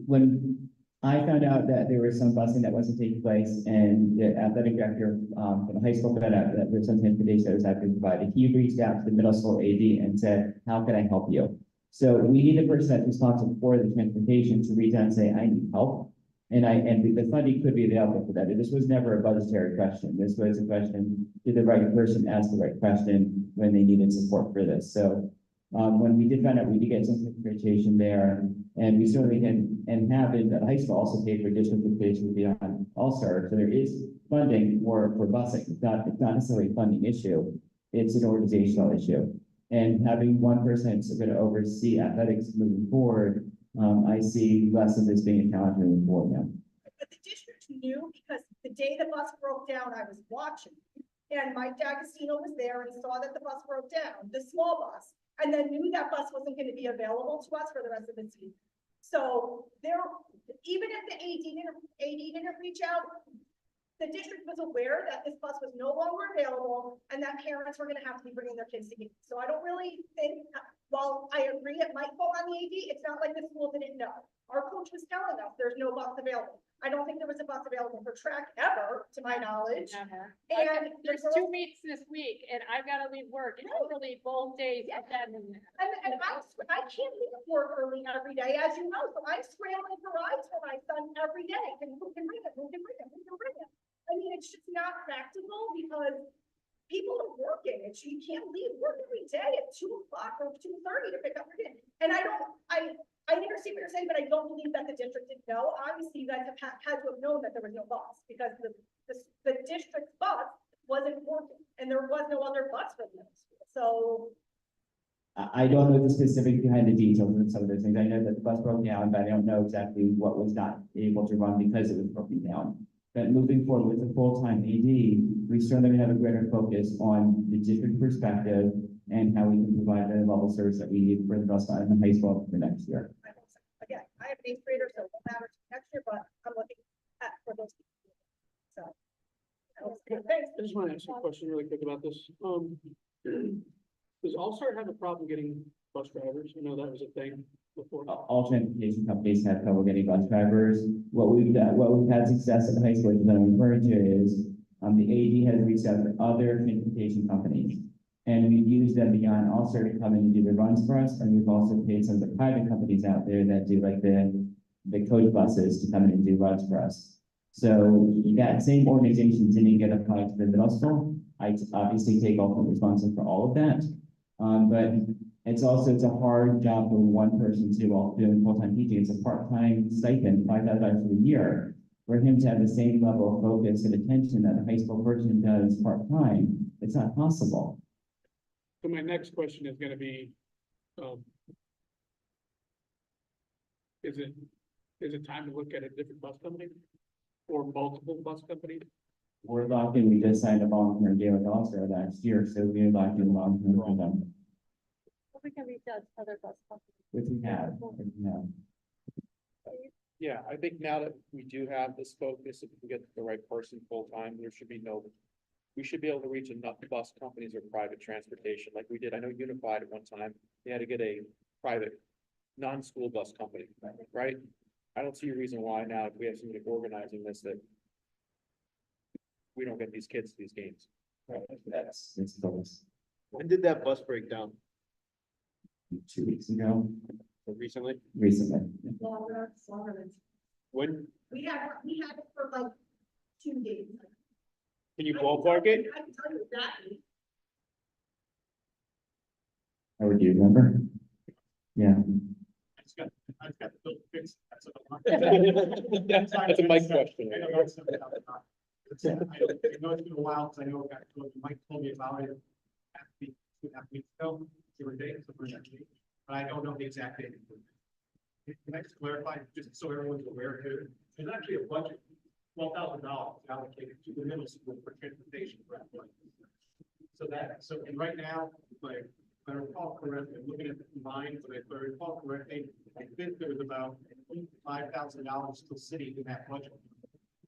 when I found out that there was some busing that wasn't taking place and the athletic director for the high school found out that there's some transportation that was actually provided, he reached out to the middle school AD and said, how can I help you? So we need a person that's responsible for the transportation to reach out and say, I need help. And the funding could be available for that. This was never a budgetary question. This was a question, did the right person ask the right question when they needed support for this? So when we did find out, we did get some transportation there, and we certainly can and have in the high school also paid for additional transportation beyond All-Star. So there is funding for busing. It's not necessarily a funding issue. It's an organizational issue. And having one person that's going to oversee athletics moving forward, I see less of this being a challenge moving forward now. But the district knew because the day the bus broke down, I was watching. And Mike D'Agostino was there and saw that the bus broke down, the small bus, and then knew that bus wasn't going to be available to us for the rest of the season. So even if the AD didn't reach out, the district was aware that this bus was no longer available and that parents were going to have to be bringing their kids to games. So I don't really think, while I agree it might fall on the AD, it's not like the school didn't know. Our coach was telling us there's no bus available. I don't think there was a bus available for track ever, to my knowledge. Never. And There's 2 meets this week and I've got to leave work literally both days. Yeah. And And I can't leave work early every day, as you know, so I'm scrambling for rides for my son every day. And who can bring him, who can bring him, who can bring him? I mean, it's just not practical because people are working and you can't leave work every day at 2 o'clock or 2:30 to pick up your kid. And I understand what you're saying, but I don't believe that the district didn't know. Obviously, you guys have had to have known that there was no bus because the district's bus wasn't working and there was no other bus for the middle school. So I don't know the specifics behind the details of some of those things. I know that the bus broke down, but I don't know exactly what was not able to run because it was broken down. But moving forward with the full-time AD, we certainly have a greater focus on the district perspective and how we can provide the level of service that we need for the bus stop in the high school for next year. again, I have an 8th grader, so it won't matter next year, but I'm looking at for those. So. Thanks. I just want to ask you a question really quick about this. Does All-Star have a problem getting bus drivers? I know that was a thing before. All transportation companies have trouble getting bus drivers. What we've had success at the high school, that I'm referring to is, the AD has reached out to other transportation companies. And we've used them beyond All-Star to come in and do the runs for us, and we've also paid some of the private companies out there that do like the coach buses to come in and do runs for us. So that same organization didn't get applied to the middle school. I obviously take ultimate responsibility for all of that. But it's a hard job for one person to while doing full-time teaching. It's a part-time stipend, $5,000 for the year. For him to have the same level of focus and attention that a high school person does part-time, it's not possible. So my next question is gonna be, is it time to look at a different bus company? Or multiple bus companies? We're locked in, we just signed a long-term deal with All-Star last year, so we're locked in long-term for them, we can reach out to other bus companies. which we have. Yeah, I think now that we do have this focus, if we can get the right person full-time, there should be we should be able to reach enough bus companies or private transportation like we did. I know Unified at one time, they had to get a private non-school bus company, right? I don't see a reason why now, if we have somebody organizing this, that we don't get these kids to these games. It's close. When did that bus break down? 2 weeks ago, Recently? recently. Longer than. When, We had it for like 2 days. can you ballpark it? I can tell you exactly. Oh, do you remember? Yeah. That's a Mike question. I know it's been a while, because I know Mike told me about it two and a half weeks ago, give or take, but I don't know the exact date. Can I just clarify, just so everyone's aware too, there's actually a budget, $12,000 allocated to the middle school for transportation. And right now, if I recall correctly, I'm looking at the combined, but if I recall correctly, I think there was about $5,000 still sitting in that budget.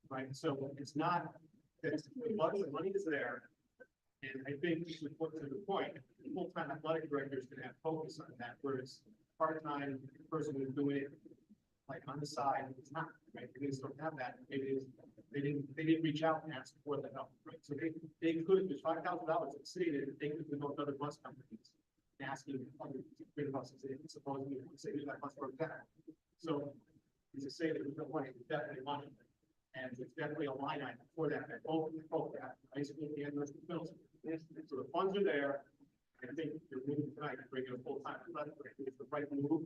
Right, so it's not, that's, the money is there. And I think to the point, the full-time athletic director is gonna have focus on that, whereas part-time person who's doing it like on the side, it's not, right? They just don't have that. Maybe they didn't reach out and ask for the help, right? So they could, there's $5,000 that's sitting there, they could go to other bus companies asking other big buses, supposedly say that bus broke down. So to say that there's no money, there's definitely money. And it's definitely a line item for that, both that high school and middle school. So the funds are there. I think you're moving tonight to bring in a full-time athletic director. It's the right move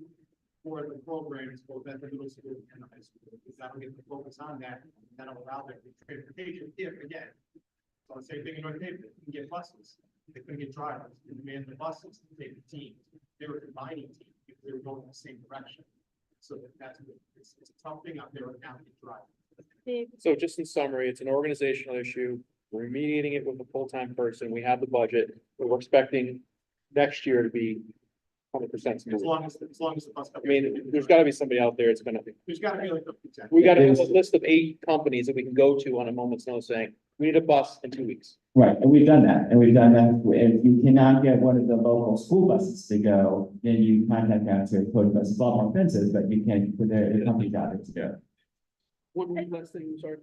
for the programs, both at the middle school and the high school. Because that'll get the focus on that, and that'll allow them to transportation if, again, so the same thing in North Haven, they can get buses, they couldn't get drivers, they demand the buses to take the teams. They were combining teams because they were going in the same direction. So it's a tough thing out there right now to get drivers. So just in summary, it's an organizational issue. We're mediating it with a full-time person. We have the budget. We're expecting next year to be 100% As long as the bus. I mean, there's gotta be somebody out there. It's gonna be. There's gotta be like. We gotta have a list of 8 companies that we can go to on a moment's notice saying, we need a bus in 2 weeks. Right, and we've done that, If you cannot get one of the local school buses to go, then you contact out to a coach bus. It's a lot more expensive, but you can put the company's out there to do it. One last thing, I'm sorry.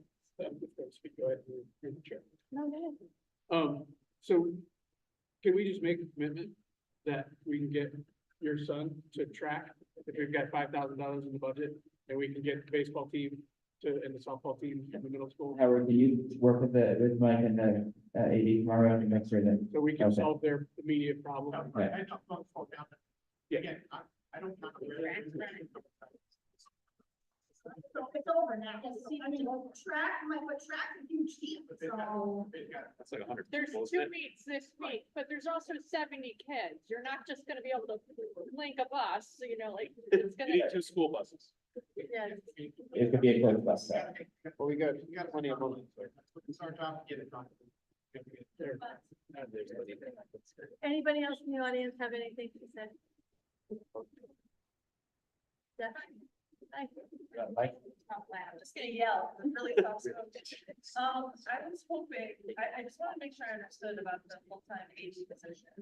Just gonna speak, go ahead, you're the chair. No, no. So can we just make a commitment that we can get your son to track, if we've got $5,000 in the budget, and we can get the baseball team and the softball team in the middle school? Howard, can you work with Mike and the, AD tomorrow and make sure that, So we can Okay. solve their immediate problem. Okay. I don't want to fall down. Yeah. Again, I don't. It's over now. I mean, track is a huge deal, so. That's like 100. There's people, isn't 2 it? meets this week, but there's also 70 kids. You're not just gonna be able to link a bus, so like, it's gonna. You need 2 school buses. Yeah. it could be a close bus stop. Well, we got plenty of money. It's our job to get it done. Anybody else in the audience have anything to say? Jeff? Thank you. Mike? I'm just gonna yell, I'm really soft spoken. I was hoping, I just wanna make sure I understood about the full-time AD position.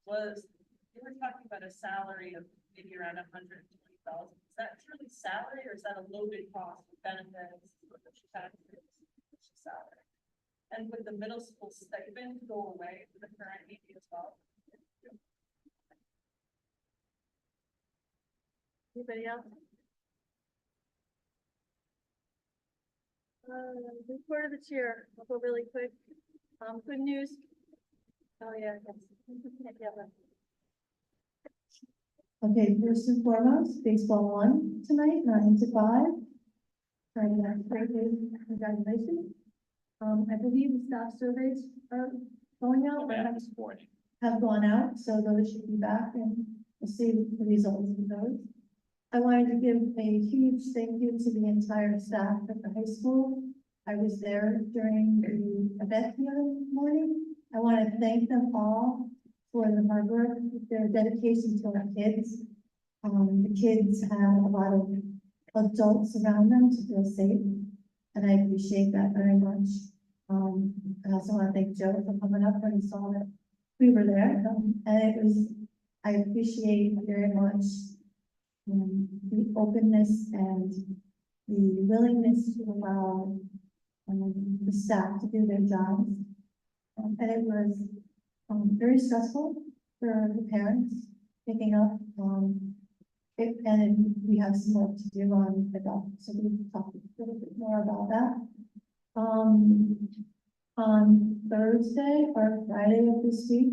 Was, you were talking about a salary of maybe around $120,000. Is that truly salary or is that a loaded cost with benefits, taxes, salary? And would the middle school stipend go away for the current AD as well? Anybody else? Report of the chair, I'll go really quick. Good news. Oh, yeah, yes. Yeah, but- Okay, first and foremost, baseball won tonight, 9-5. Congratulations. I believe the staff surveys are going out, have gone out, so those should be back and we'll see the results of those. I wanted to give a huge thank you to the entire staff at the high school. I was there during the event the other morning. I want to thank them all for the hard work, their dedication to our kids. The kids have a lot of adults around them to feel safe, and I appreciate that very much. I also want to thank Joe for coming up when he saw that we were there, and I appreciate very much the openness and the willingness to allow the staff to do their jobs. And it was very stressful for the parents picking up. And we have some work to do on the dog, so we'll talk a little bit more about that. On Thursday or Friday of this week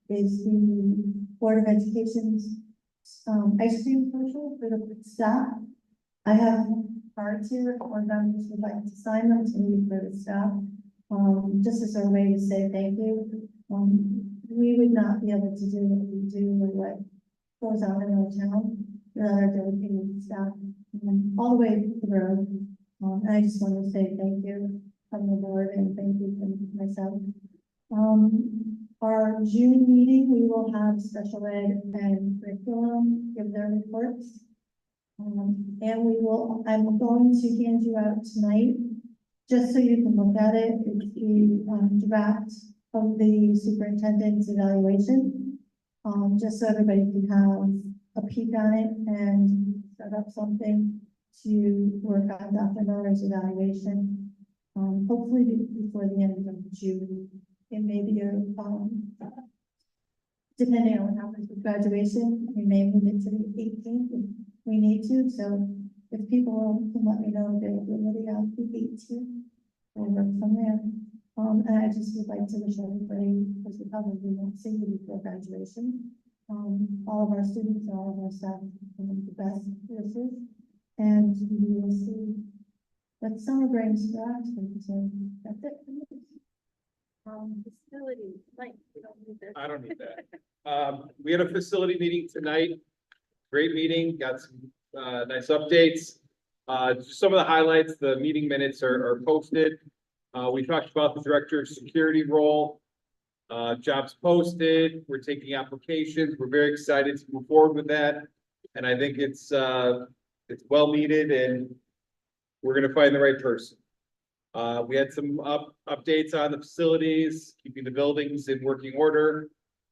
is the Board of Education's ice cream social for the staff. I have cards here, or members would like to sign them to me for the staff, just as a way to say thank you. We would not be able to do what we do or what goes on in our town without our dedicated staff, all the way through. And I just want to say thank you from the board and thank you from myself. Our June meeting, we will have special ed and curriculum give their reports. And I'm going to hand you out tonight, just so you can look at it. It's the draft of the superintendent's evaluation. Just so everybody can have a peek on it and set up something to work on Dr. Miller's evaluation. Hopefully before the end of June. It may be depending on what happens with graduation, we may move it to the 18th if we need to. So if people can let me know availability on the 18th, we'll work from there. And I just would like to wish everybody, because we probably won't see you before graduation, all of our students and all of our staff, the best wishes. And we will see what summer brings for us. So that's it. Facility, Mike, you don't need this. I don't need that. We had a facility meeting tonight. Great meeting, got some nice updates. Just some of the highlights, the meeting minutes are posted. We talked about the director of security role. Jobs posted, we're taking applications. We're very excited to move forward with that. And I think it's well needed and we're gonna find the right person. We had some updates on the facilities, keeping the buildings in working order,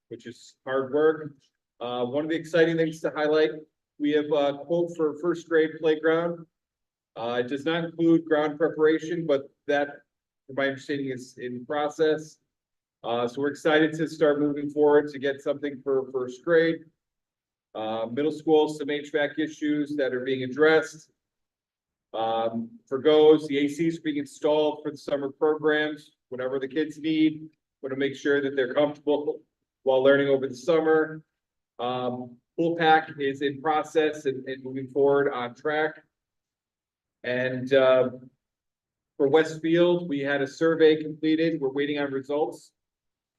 which is hard work. One of the exciting things to highlight, we have a quote for first grade playground It does not include ground preparation, but that, from my understanding, is in process. So we're excited to start moving forward to get something for first grade. Middle school, some HVAC issues that are being addressed. For GOES, the ACs are being installed for the summer programs, whatever the kids need. Want to make sure that they're comfortable while learning over the summer. Pool pack is in process and moving forward on track. And for Westfield, we had a survey completed. We're waiting on results.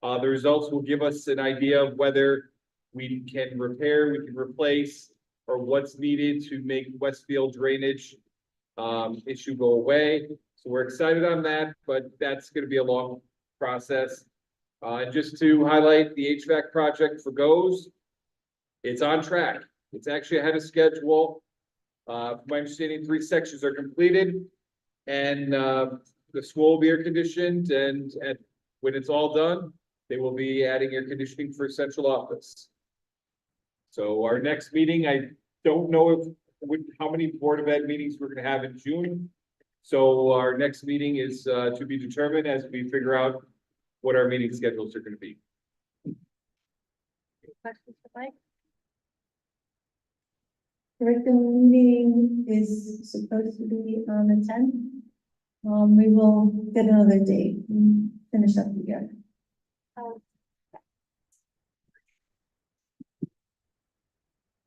The results will give us an idea of whether we can repair, we can replace, or what's needed to make Westfield drainage issue go away. So we're excited on that, but that's going to be a long process. Just to highlight the HVAC project for GOES, it's on track. It's actually ahead of schedule. From my understanding, 3 sections are completed, and the school will be air conditioned, and when it's all done, they will be adding air conditioning for central office. So our next meeting, I don't know how many Board of Ed meetings we're gonna have in June. So our next meeting is to be determined as we figure out what our meeting schedules are gonna be. Questions for Mike? The regular meeting is supposed to be on the 10th. We will get another date and finish up the year.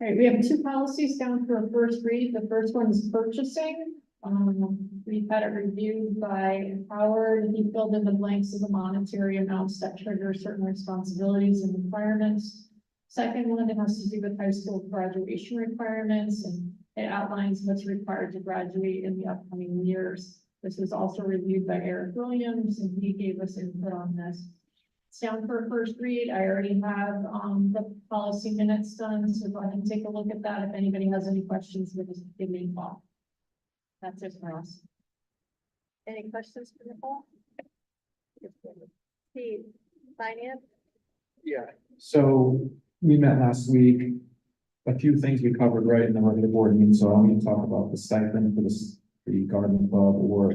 All right, we have 2 policies down for a first read. The first one is purchasing. We've had it reviewed by Howard. He filled in the blanks of the monetary amounts that trigger certain responsibilities and requirements. Second one, it has to do with high school graduation requirements, and it outlines what's required to graduate in the upcoming years. This was also reviewed by Eric Williams, and he gave us input on this. It's down for a first read. I already have the policy minutes done, so go ahead and take a look at that. If anybody has any questions, just give me a call. That's it for us. Any questions for Nicole? Steve, finance? Yeah. So we met last week. A few things we covered right in the regular board meeting, so I'm going to talk about the stipend for the garden club or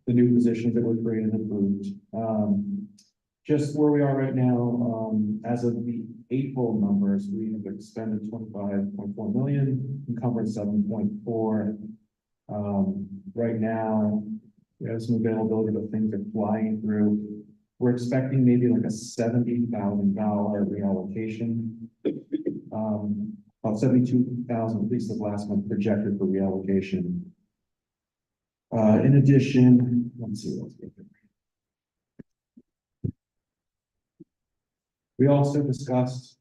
the new positions that were created and approved. Just where we are right now, as of the April numbers, we have expended 25.4 million, encumbered 7.4. Right now, we have some availability, but things are flying through. We're expecting maybe like a $70,000 reallocation. About 72,000, at least the last one projected for reallocation. In addition, let's see what else we have. We also discussed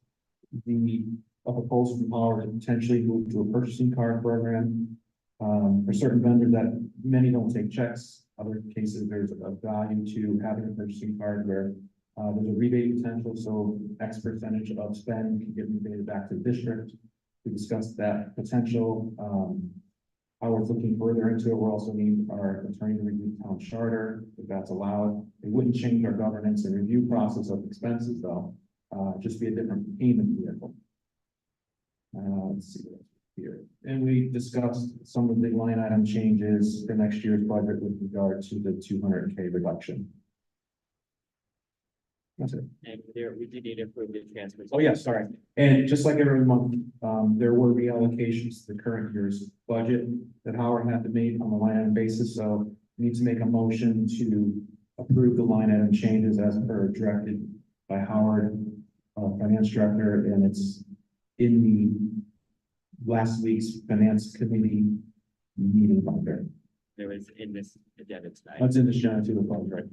a proposal from Howard to potentially move to a purchasing card program. For certain vendors that many don't take checks, other cases there's a value to having a purchasing card where there's a rebate potential, so X percentage of spend can get rebated back to the district. We discussed that potential. Howard's looking further into it. We're also needing our attorney to review town charter, if that's allowed. It wouldn't change our governance and review process of expenses though. Just be a different payment vehicle. Let's see what else here. And we discussed some of the line item changes for next year's budget with regard to the 200K reduction. That's it. And there, we did need to approve the transfers. Oh, yeah, sorry. And just like every month, there were reallocations to the current year's budget that Howard had to make on a line item basis. So we need to make a motion to approve the line item changes as per directed by Howard, finance director, and it's in the last week's finance committee meeting binder. There was in this agenda tonight. That's in the agenda too, right?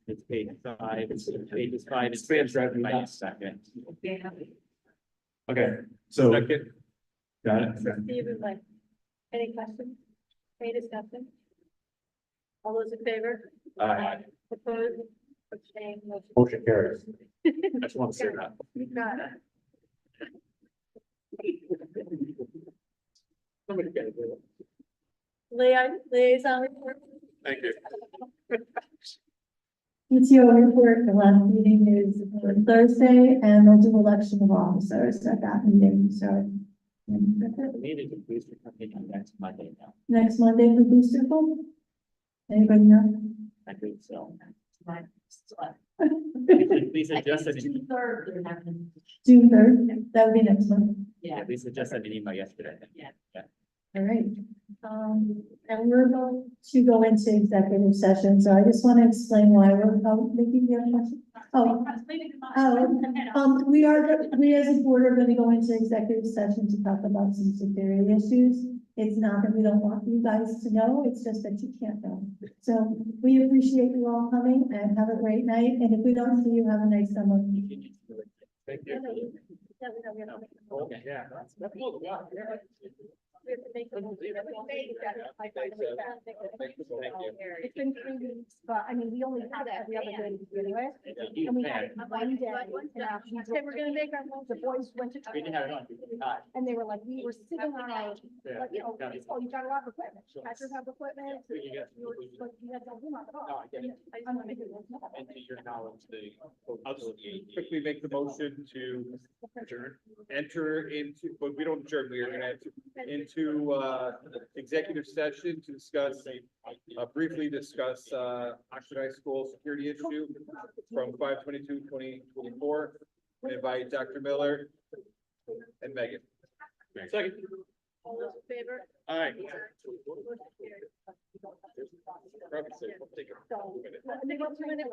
It's page 5, it's pages 5, it's Expands revenue. by a second. Okay, so. Second. Got it. Steve and Mike, any questions? Any discussion? All those in favor? Aye. Opposed? Abstained? Motion carries. I just want to say that. You got Somebody got to do it. Liaison report? Thank you. PTO report, the last meeting is on Thursday, and they'll do election of officers at that meeting, so Maybe the booster company on next Monday now. Next Monday for booster pool? Anybody know? I think so. Right. Lisa just said, June third, they're having, June third, that would be next month. yeah. Lisa just sent an email yesterday. All right. And we're going to go into executive session, so I just want to explain why we're, making the question. We as a board are gonna go into executive session to talk about some security issues. It's not that we don't want you guys to know, it's just that you can't know. So we appreciate you all coming and have a great night, and if we don't see you, have a nice summer. Thank you. Yeah. It's been 3 weeks, but I mean, we only have it every other day anyway. And we had one day, and after we're gonna make our, the boys went to. And they were like, we were sitting on our, like, you know, oh, you got a lot of equipment, catchers have equipment. You were, like, you had no room at all. I'm not making it. And to your knowledge, I'll just quickly make the motion to enter into, but we don't adjourn, we are gonna enter into, executive session to discuss, briefly discuss, Oxford High School security issue from 5/22/2024. And invite Dr. Miller and Megan. Second. All those in favor? All right. Probably safe. We'll take a minute. And they go through it.